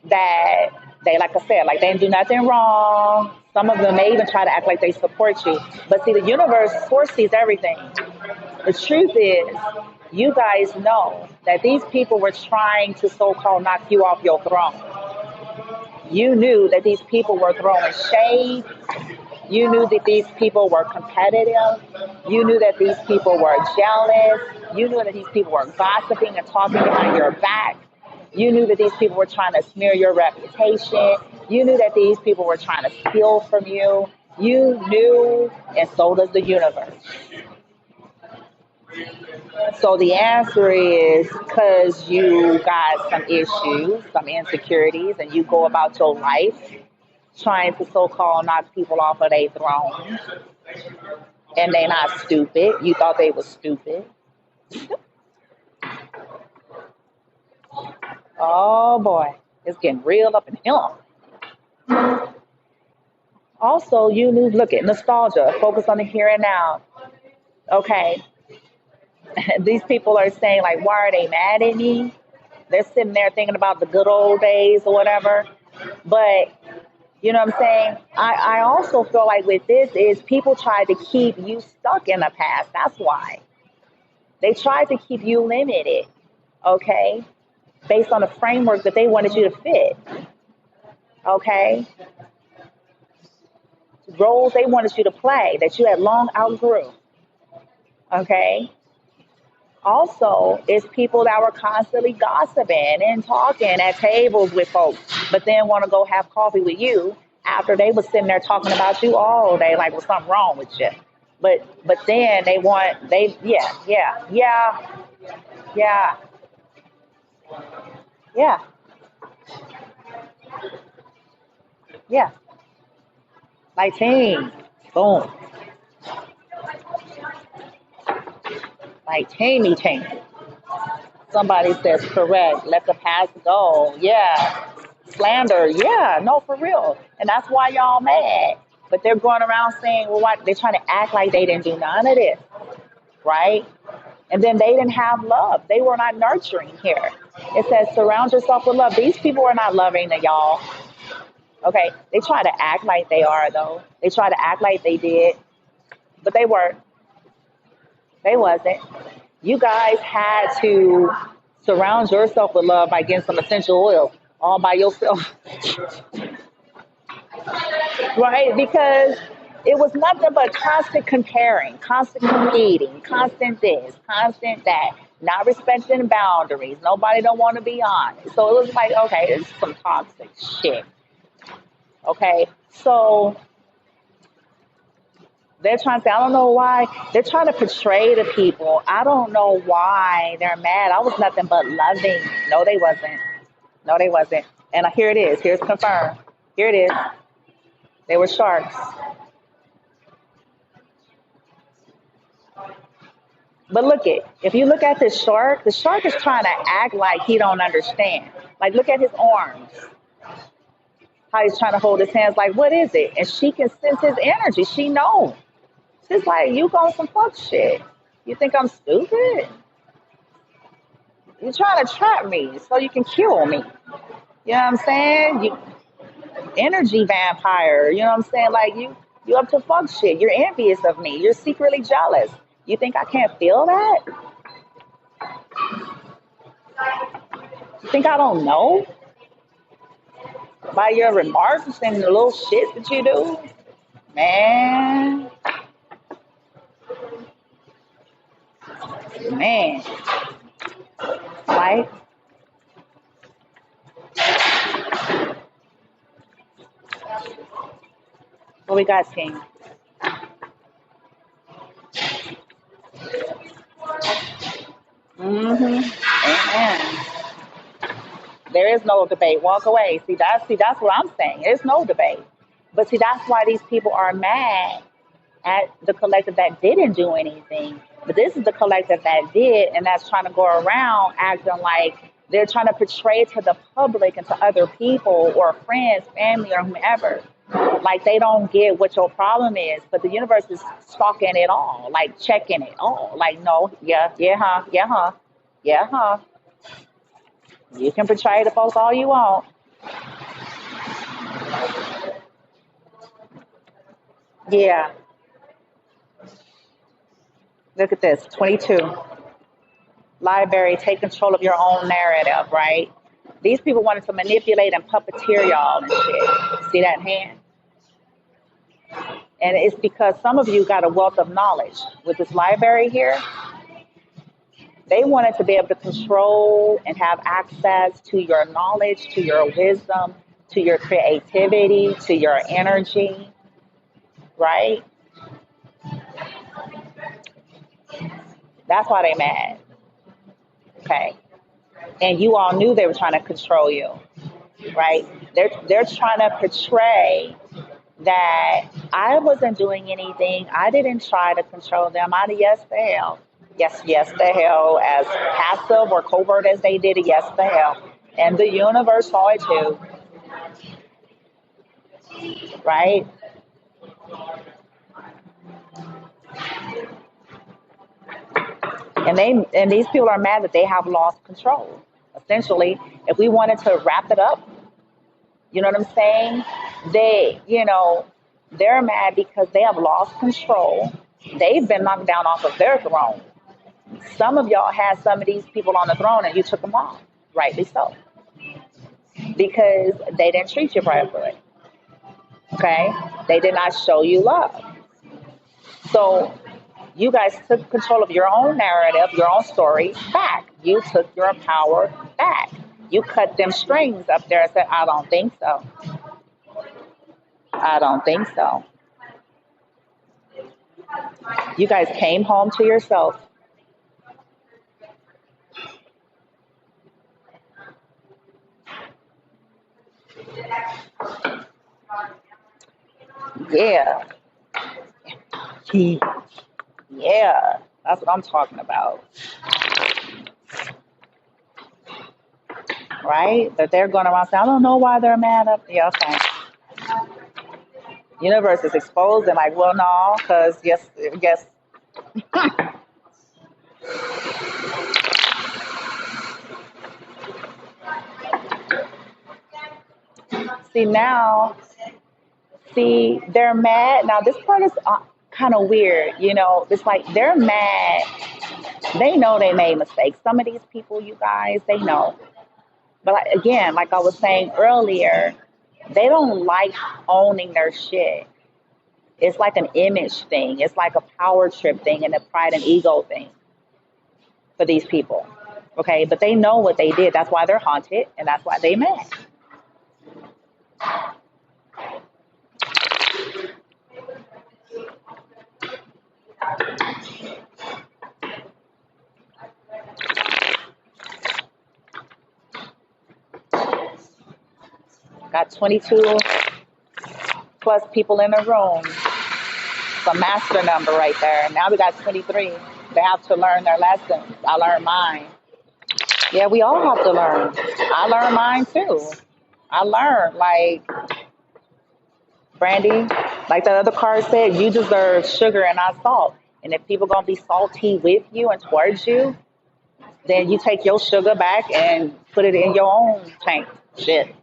that they, like I said, like they didn't do nothing wrong. Some of them may even try to act like they support you. But see, the universe, source sees everything. The truth is, you guys know that these people were trying to so-called knock you off your throne. You knew that these people were throwing shade. You knew that these people were competitive. You knew that these people were jealous. You knew that these people were gossiping and talking behind your back. You knew that these people were trying to smear your reputation. You knew that these people were trying to steal from you. You knew, and so does the universe. So the answer is because you got some issues, some insecurities, and you go about your life trying to so-called knock people off of their throne, and they not stupid. You thought they were stupid. Oh boy, it's getting real up in here. Also, you knew, look at nostalgia, focus on the here and now. Okay, these people are saying like, why are they mad at me? They're sitting there thinking about the good old days or whatever. But you know what I'm saying? I also feel like with this is people try to keep you stuck in the past. That's why. They tried to keep you limited, okay? Based on the framework that they wanted you to fit, okay? Roles they wanted you to play that you had long outgrew, okay? Also, it's people that were constantly gossiping and talking at tables with folks, but then want to go have coffee with you after they was sitting there talking about you all day, like was something wrong with you. But then yeah, yeah, yeah. Like team, boom, like teamy. Somebody says correct. Let the past go. Yeah. Slander, yeah, no, for real. And that's why y'all mad. But they're going around saying, well, what? They're trying to act like they didn't do none of this, right? And then they didn't have love. They were not nurturing here. It says, surround yourself with love. These people are not loving to y'all. Okay. They try to act like they are, though. They try to act like they did, but they weren't. They wasn't. You guys had to surround yourself with love by getting some essential oils all by yourself, right? Because it was nothing but constant comparing, constant competing, constant this, constant that, not respecting boundaries. Nobody don't want to be honest. So it was like, okay, this is some toxic shit. Okay, so they're trying to say, I don't know why. They're trying to portray to people. I don't know why they're mad. I was nothing but loving. No, they wasn't. No, they wasn't. And here it is. Here's confirmed. Here it is. They were sharks. But look it. If you look at this shark, the shark is trying to act like he don't understand. Like, look at his arms. How he's trying to hold his hands. Like, what is it? And she can sense his energy. She knows. She's like, you on some fuck shit. You think I'm stupid? You're trying to trap me so you can kill me. You know what I'm saying? You energy vampire. You know what I'm saying? Like you up to fuck shit. You're envious of me. You're secretly jealous. You think I can't feel that? You think I don't know? By your remarks and the little shit that you do? Man. Man. Like, what we got, King? Amen. There is no debate. Walk away. See that's what I'm saying. There's no debate. But see, that's why these people are mad at the collective that didn't do anything. But this is the collective that did, and that's trying to go around acting like they're trying to portray to the public and to other people or friends, family, or whomever, like they don't get what your problem is. But the universe is stalking it all, like checking it all. Like, no, yeah, yeah, huh, yeah, huh, yeah, huh. You can portray the folks all you want. Yeah, look at this 22. Library, take control of your own narrative, right? These people wanted to manipulate and puppeteer y'all and shit. See that hand? And it's because some of you got a wealth of knowledge. With this library here, they wanted to be able to control and have access to your knowledge, to your wisdom, to your creativity, to your energy, right? That's why they mad. Okay. And you all knew they were trying to control you, right? They're trying to portray that I wasn't doing anything. I didn't try to control them. I yes the hell. Yes the hell. As passive or covert as they did it, yes the hell. And the universe saw it too, right? And these people are mad that they have lost control. Essentially, if we wanted to wrap it up, you know what I'm saying? They're mad because they have lost control. They've been knocked down off of their throne. Some of y'all had some of these people on the throne and you took them off. Rightly so. Because they didn't treat you properly. Okay? They did not show you love. So you guys took control of your own narrative, your own story back. You took your power back. You cut them strings up there and said, I don't think so. I don't think so. You guys came home to yourself. Yeah. Yeah. That's what I'm talking about. right? That they're going around saying, I don't know why they're mad up. Yeah, okay. Universe is exposed and like, well, no, because yes. See now, see they're mad. Now this part is kind of weird, you know. It's like they're mad. They know they made mistakes. Some of these people, you guys, they know. But like, again, like I was saying earlier, they don't like owning their shit. It's like an image thing. It's like a power trip thing and a pride and ego thing for these people. Okay, but they know what they did. That's why they're haunted, and that's why they mad. Got 22 plus people in the room. It's a master number right there. Now we got 23. They have to learn their lessons. I learned mine. Yeah, we all have to learn. I learned mine too. I learned, like, Brandy, like the other card said, you deserve sugar and not salt. And if people gonna be salty with you and towards you, then you take your sugar back and put it in your own tank. Shit.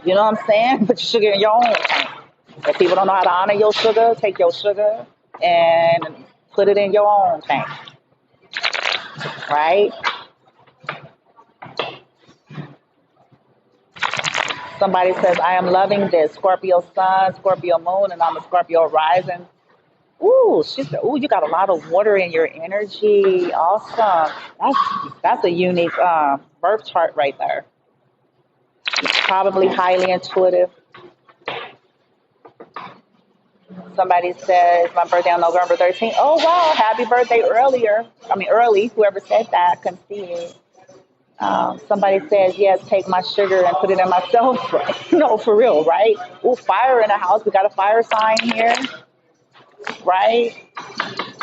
You know what I'm saying? Put your sugar in your own tank. If people don't know how to honor your sugar, take your sugar and put it in your own tank. Right? Somebody says, I am loving this. Scorpio sun, Scorpio moon, and I'm a Scorpio rising. Ooh, she said, ooh, you got a lot of water in your energy. Awesome. That's a unique birth chart right there. Probably highly intuitive. Somebody says my birthday on November 13th. Oh wow, happy birthday earlier. I mean early. Whoever said that, I couldn't see it. Somebody says, yes, take my sugar and put it in myself. No, for real, right? Ooh, fire in the house. We got a fire sign here, right?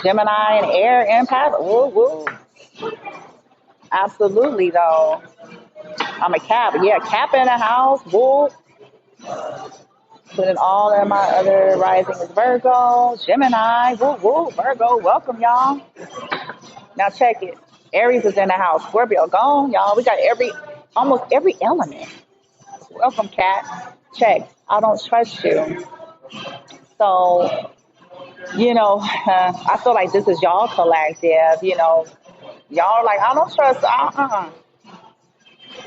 Gemini and air empath. Woo, woo. Absolutely, though. I'm a Cap. Yeah, Cap in the house. Woo. Putting all of my other rising is Virgo, Gemini. Woo, woo. Virgo, welcome, y'all. Now check it. Aries is in the house. Scorpio gone, y'all. We got almost every element. Welcome, Cat. Check. I don't trust you. So, I feel like this is y'all collective. Y'all are like, I don't trust.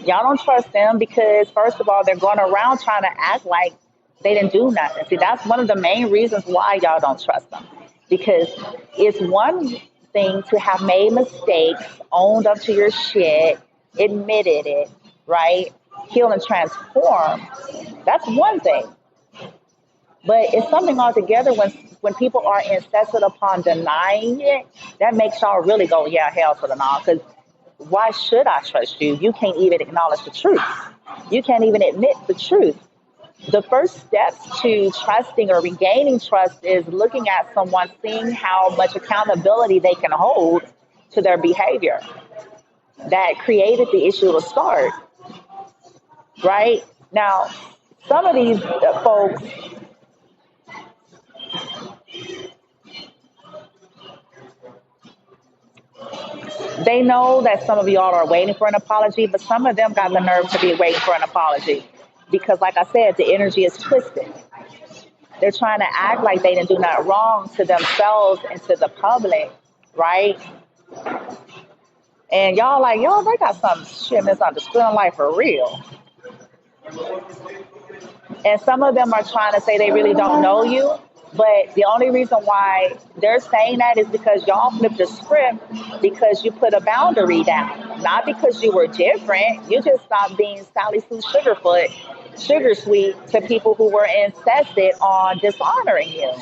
Y'all don't trust them because, first of all, they're going around trying to act like they didn't do nothing. See, that's one of the main reasons why y'all don't trust them. Because it's one thing to have made mistakes, owned up to your shit, admitted it, right? Heal and transform. That's one thing. But it's something altogether when people are insistent upon denying it, that makes y'all really go, yeah, hell to the no. Because why should I trust you? You can't even acknowledge the truth. You can't even admit the truth. The first steps to trusting or regaining trust is looking at someone, seeing how much accountability they can hold to their behavior that created the issue to start. Right? Now, some of these folks, they know that some of y'all are waiting for an apology, but some of them got the nerve to be waiting for an apology because, like I said, the energy is twisted. They're trying to act like they didn't do nothing wrong to themselves and to the public, right? And y'all like, y'all, they got some shit misunderstood in life for real. And some of them are trying to say they really don't know you. But the only reason why they're saying that is because y'all flipped the script because you put a boundary down. Not because you were different. You just stopped being Sally Sue Sugarfoot, sugar sweet to people who were incensed on dishonoring you.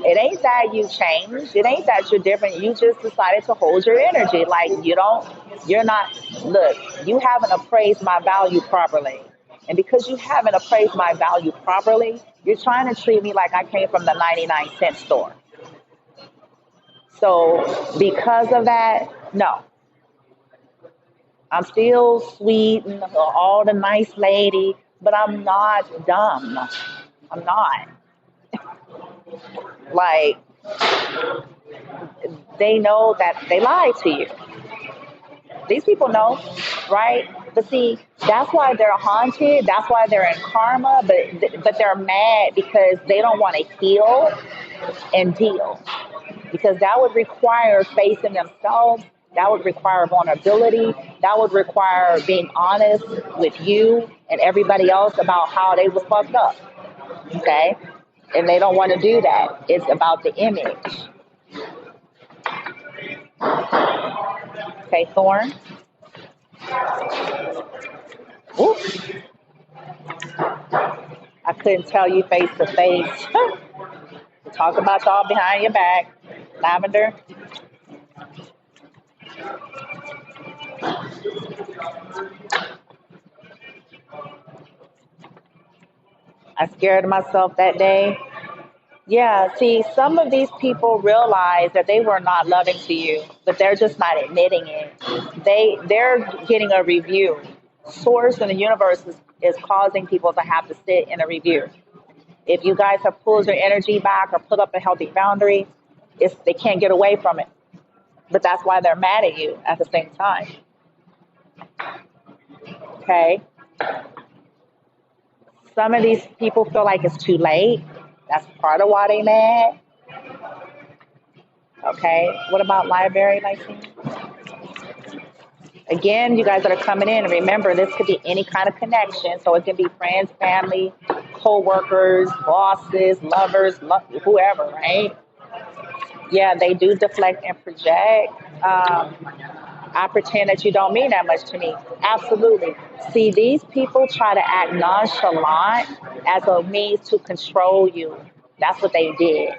It ain't that you changed. It ain't that you're different. You just decided to hold your energy. Like you're not, look, you haven't appraised my value properly. And because you haven't appraised my value properly, you're trying to treat me like I came from the 99-cent store. So because of that, no. I'm still sweet and all the nice lady, but I'm not dumb. I'm not. Like, they know that they lied to you. These people know, right? But see, that's why they're haunted. That's why they're in karma. But they're mad because they don't want to heal and deal. Because that would require facing themselves. That would require vulnerability. That would require being honest with you and everybody else about how they was fucked up. Okay, and they don't want to do that. It's about the image. Okay, Thorn. Ooh, I couldn't tell you face to face. Talk about y'all behind your back. Lavender. I scared myself that day. Yeah, see, some of these people realize that they were not loving to you, but they're just not admitting it. They're getting a review. Source in the universe is causing people to have to sit in a review. If you guys have pulled your energy back or put up a healthy boundary, they can't get away from it. But that's why they're mad at you at the same time. Okay? Some of these people feel like it's too late. That's part of why they mad. Okay? What about library license? Again, you guys that are coming in, and remember, this could be any kind of connection. So it can be friends, family, co-workers, bosses, lovers, whoever, right? Yeah, they do deflect and project. I pretend that you don't mean that much to me. Absolutely. See, these people try to act nonchalant as a means to control you. That's what they did.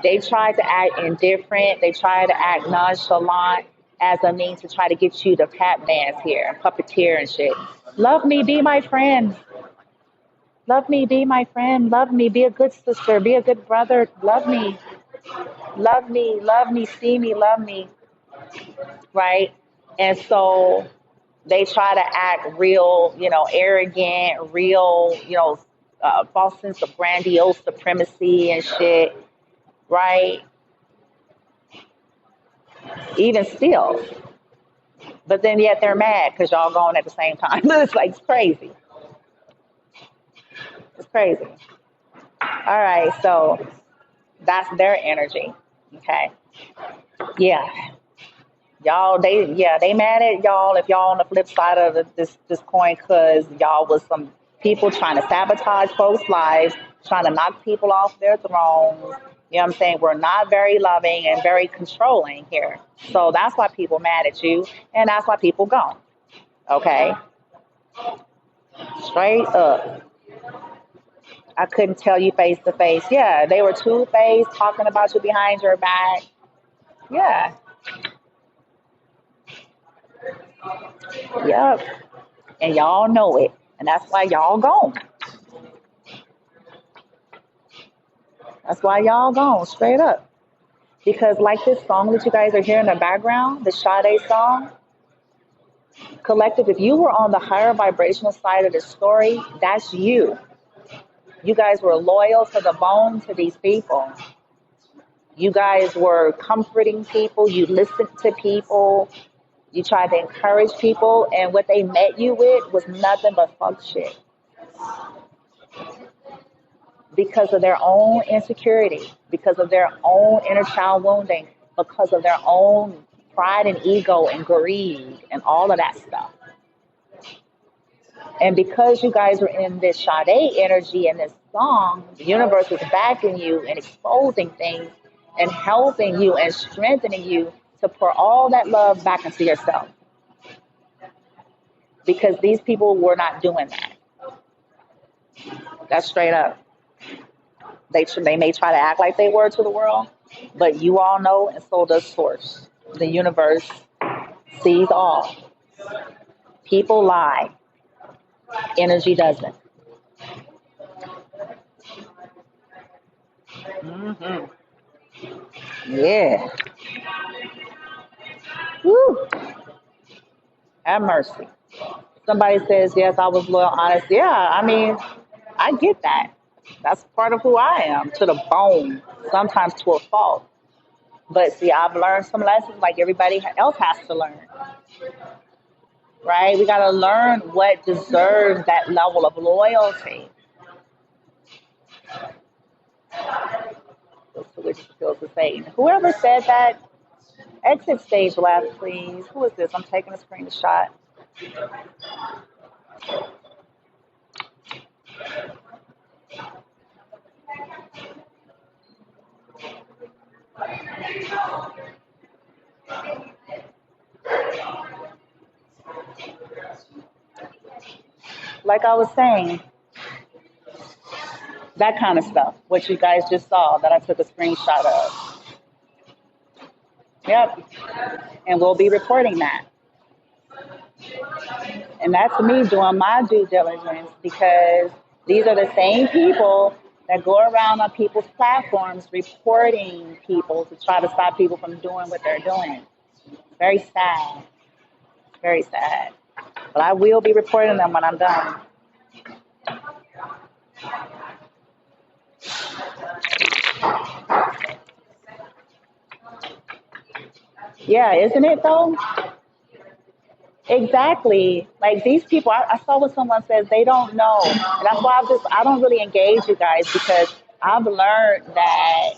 They tried to act indifferent. They tried to act nonchalant as a means to try to get you to tap dance here and puppeteer and shit. Love me, be my friend. Love me, be my friend. Love me, be a good sister, be a good brother. Love me, love me, see me, love me, right? And so they try to act real, arrogant, real, false sense of grandiose supremacy and shit, right? Even still. But then yet they're mad because y'all going at the same time. It's like, it's crazy. It's crazy. All right, so that's their energy. Okay. Yeah. Y'all, they mad at y'all if y'all on the flip side of this coin because y'all was some people trying to sabotage folks' lives, trying to knock people off their thrones. You know what I'm saying? We're not very loving and very controlling here. So that's why people mad at you, and that's why people gone. Okay? Straight up. I couldn't tell you face to face. Yeah, they were two-faced, talking about you behind your back. Yeah. Yep. And y'all know it. And that's why y'all gone. That's why y'all gone, straight up. Because like this song that you guys are hearing in the background, the Sade song, collective, if you were on the higher vibrational side of the story, that's you. You guys were loyal to the bone to these people. You guys were comforting people. You listened to people. You tried to encourage people. And what they met you with was nothing but fuck shit. Because of their own insecurity, because of their own inner child wounding, because of their own pride and ego and greed and all of that stuff. And because you guys are in this Sade energy and this song, the universe is backing you and exposing things and helping you and strengthening you to pour all that love back into yourself. Because these people were not doing that. That's straight up. They may try to act like they were to the world, but you all know, and so does Source. The universe sees all. People lie. Energy doesn't. Hmm. Yeah. Woo. Have mercy. Somebody says, yes, I was loyal, honest. Yeah, I mean, I get that. That's part of who I am, to the bone, sometimes to a fault. But see, I've learned some lessons like everybody else has to learn, right? We got to learn what deserves that level of loyalty. Which feels the same. Whoever said that, exit stage left, please. Who is this? I'm taking a screenshot. Like I was saying, that kind of stuff, what you guys just saw that I took a screenshot of. Yep. And we'll be reporting that. And that's me doing my due diligence because these are the same people that go around on people's platforms reporting people to try to stop people from doing what they're doing. Very sad. Very sad. But I will be reporting them when I'm done. Yeah, isn't it though? Exactly. Like these people, I saw what someone says, they don't know. And that's why I don't really engage you guys because I've learned that,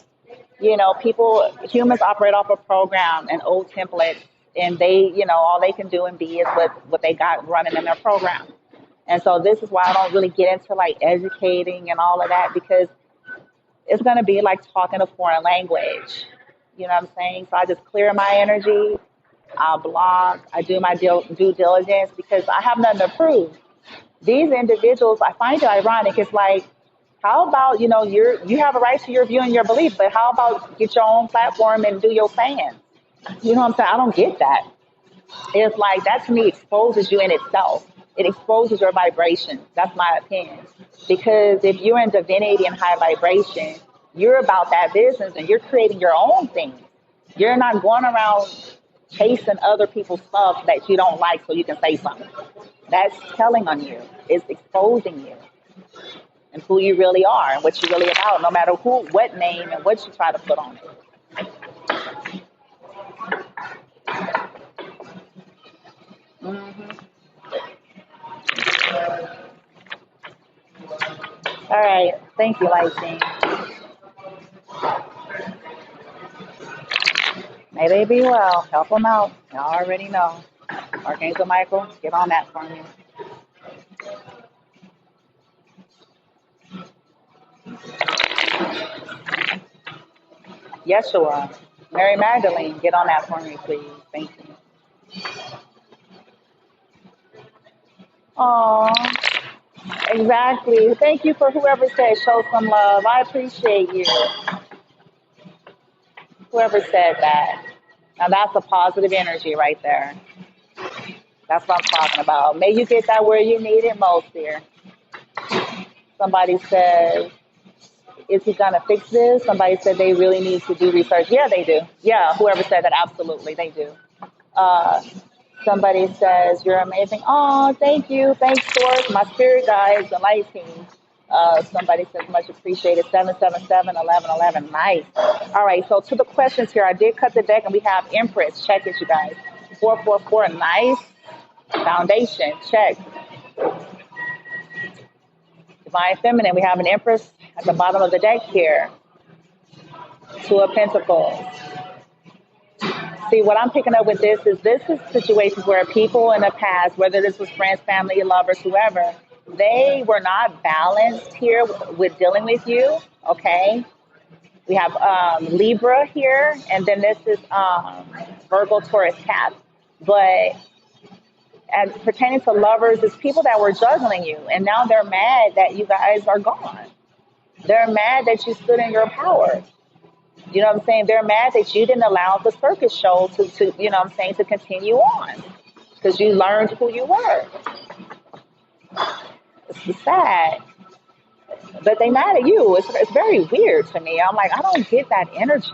humans operate off a program and old templates and they, all they can do and be is what they got running in their program. And so this is why I don't really get into like educating and all of that because it's going to be like talking a foreign language. You know what I'm saying? So I just clear my energy. I'll blog. I do my due diligence because I have nothing to prove. These individuals, I find it ironic. It's like, how about you have a right to your view and your belief, but how about get your own platform and do your thing? You know what I'm saying? I don't get that. It's like that to me exposes you in itself. It exposes your vibration. That's my opinion. Because if you're in divinity and high vibration, you're about that business and you're creating your own thing. You're not going around chasing other people's stuff that you don't like so you can say something. That's telling on you. It's exposing you and who you really are and what you're really about, no matter what name and what you try to put on it. Hmm. All right. Thank you, Lightning. May they be well. Help them out. Y'all already know. Archangel Michael, get on that for me. Yeshua, Mary Magdalene, get on that for me, please. Thank you. Oh, exactly. Thank you for whoever said show some love. I appreciate you. Whoever said that. Now that's a positive energy right there. That's what I'm talking about. May you get that where you need it most, dear. Somebody says, is he going to fix this? Somebody said they really need to do research. Yeah, they do. Yeah, whoever said that, absolutely, they do. Uh, Somebody says, you're amazing. Oh, thank you. Thanks, Source. My spirit guides, the light team. Somebody says, much appreciated. 777-1111. Nice. All right, so to the questions here, I did cut the deck, and we have Empress. Check it, you guys. 444. Nice. Foundation. Check. Divine Feminine. We have an Empress at the bottom of the deck here. Two of Pentacles. See, what I'm picking up with this is situations where people in the past, whether this was friends, family, lovers, whoever, they were not balanced here with dealing with you, okay? We have Libra here, and then this is Virgo, Taurus, Cap. But as pertaining to lovers, it's people that were juggling you, and now they're mad that you guys are gone. They're mad that you stood in your power. You know what I'm saying? They're mad that you didn't allow the circus show to you know what I'm saying, to continue on because you learned who you were. It's sad. But they mad at you. It's very weird to me. I'm like, I don't get that energy.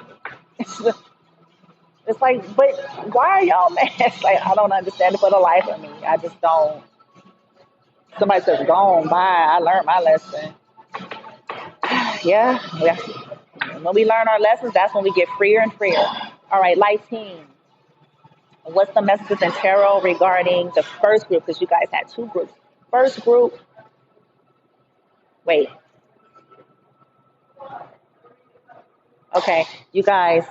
It's It's like, but why are y'all mad? It's like, I don't understand it for the life of me. I just don't. Somebody says, go on by. I learned my lesson. Yeah. When we learn our lessons, that's when we get freer and freer. All right, light team. What's the messages in tarot regarding the first group? Because you guys had two groups. First group, wait. Okay, you guys.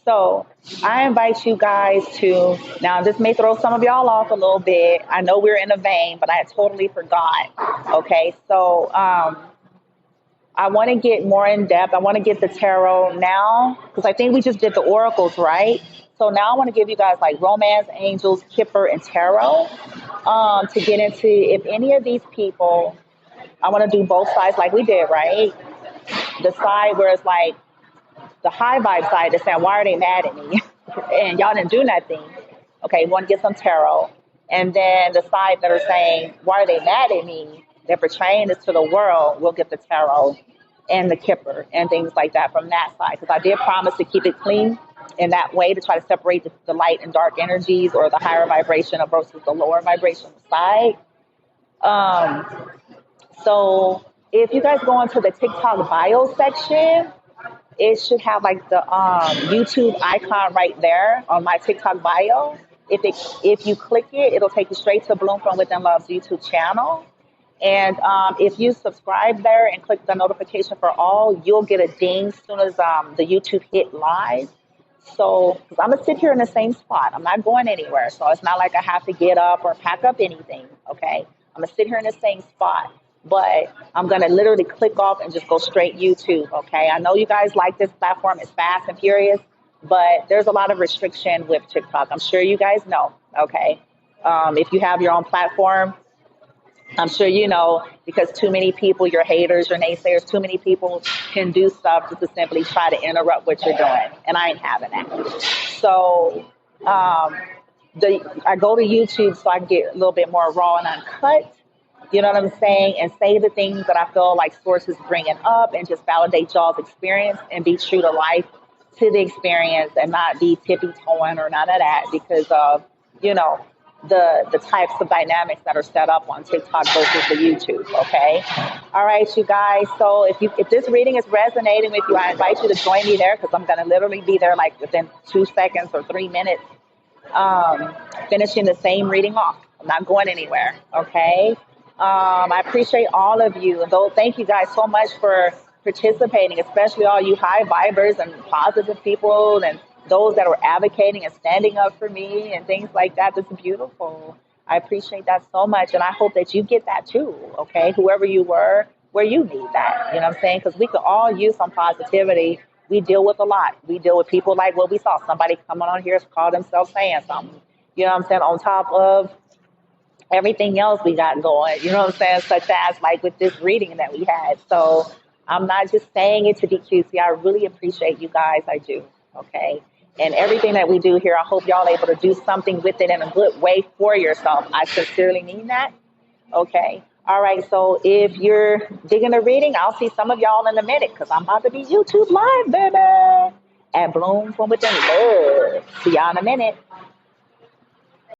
So I invite you guys to, now this may throw some of y'all off a little bit. I know we're in a vein, but I had totally forgot. Okay, so I want to get more in depth. I want to get the tarot now because I think we just did the oracles, right? So now I want to give you guys like romance, angels, Kipper, and tarot to get into if any of these people, I want to do both sides like we did, right? The side where it's like the high vibe side is saying, why are they mad at me? And y'all didn't do nothing. Okay, we want to get some tarot. And then the side that are saying, why are they mad at me? They're portraying this to the world. We'll get the tarot and the Kipper and things like that from that side. Because I did promise to keep it clean in that way to try to separate the light and dark energies or the higher vibration versus the lower vibration side. So if you guys go into the TikTok bio section, it should have like the YouTube icon right there on my TikTok bio. If you click it, it'll take you straight to Bloom from Within Love's YouTube channel. And if you subscribe there and click the notification for all, you'll get a ding as soon as the YouTube hit live. So, because I'm gonna sit here in the same spot, I'm not going anywhere. So it's not like I have to get up or pack up anything. Okay, I'm gonna sit here in the same spot, but I'm gonna literally click off and just go straight YouTube. Okay, I know you guys like this platform; it's fast and furious, but there's a lot of restriction with TikTok. I'm sure you guys know. Okay, if you have your own platform, I'm sure you know because too many people, your haters, your naysayers, too many people can do stuff just to simply try to interrupt what you're doing, and I ain't having that. So I go to YouTube so I can get a little bit more raw and uncut. You know what I'm saying? And say the things that I feel like sources bringing up, and just validate y'all's experience and be true to life to the experience, and not be tippy toeing or none of that because of you know the types of dynamics that are set up on TikTok versus the YouTube. Okay, all right, you guys. So if this reading is resonating with you, I invite you to join me there because I'm gonna literally be there like within 2 seconds or 3 minutes, finishing the same reading off. I'm not going anywhere. Okay. I appreciate all of you. And though, thank you guys so much for participating, especially all you high vibers and positive people and those that were advocating and standing up for me and things like that. This is beautiful. I appreciate that so much. And I hope that you get that too. Okay. Whoever you were, where you need that. You know what I'm saying? Because we could all use some positivity. We deal with a lot. We deal with people like what we saw. Somebody coming on here call themselves saying something. You know what I'm saying? On top of everything else we got going, you know what I'm saying? Such as like with this reading that we had. So I'm not just saying it to be cutesy. I really appreciate you guys. I do. Okay. And everything that we do here, I hope y'all able to do something with it in a good way for yourself. I sincerely mean that. Okay. All right. So if you're digging the reading, I'll see some of y'all in a minute because I'm about to be YouTube live, baby. At Bloom from Within Love. See y'all in a minute.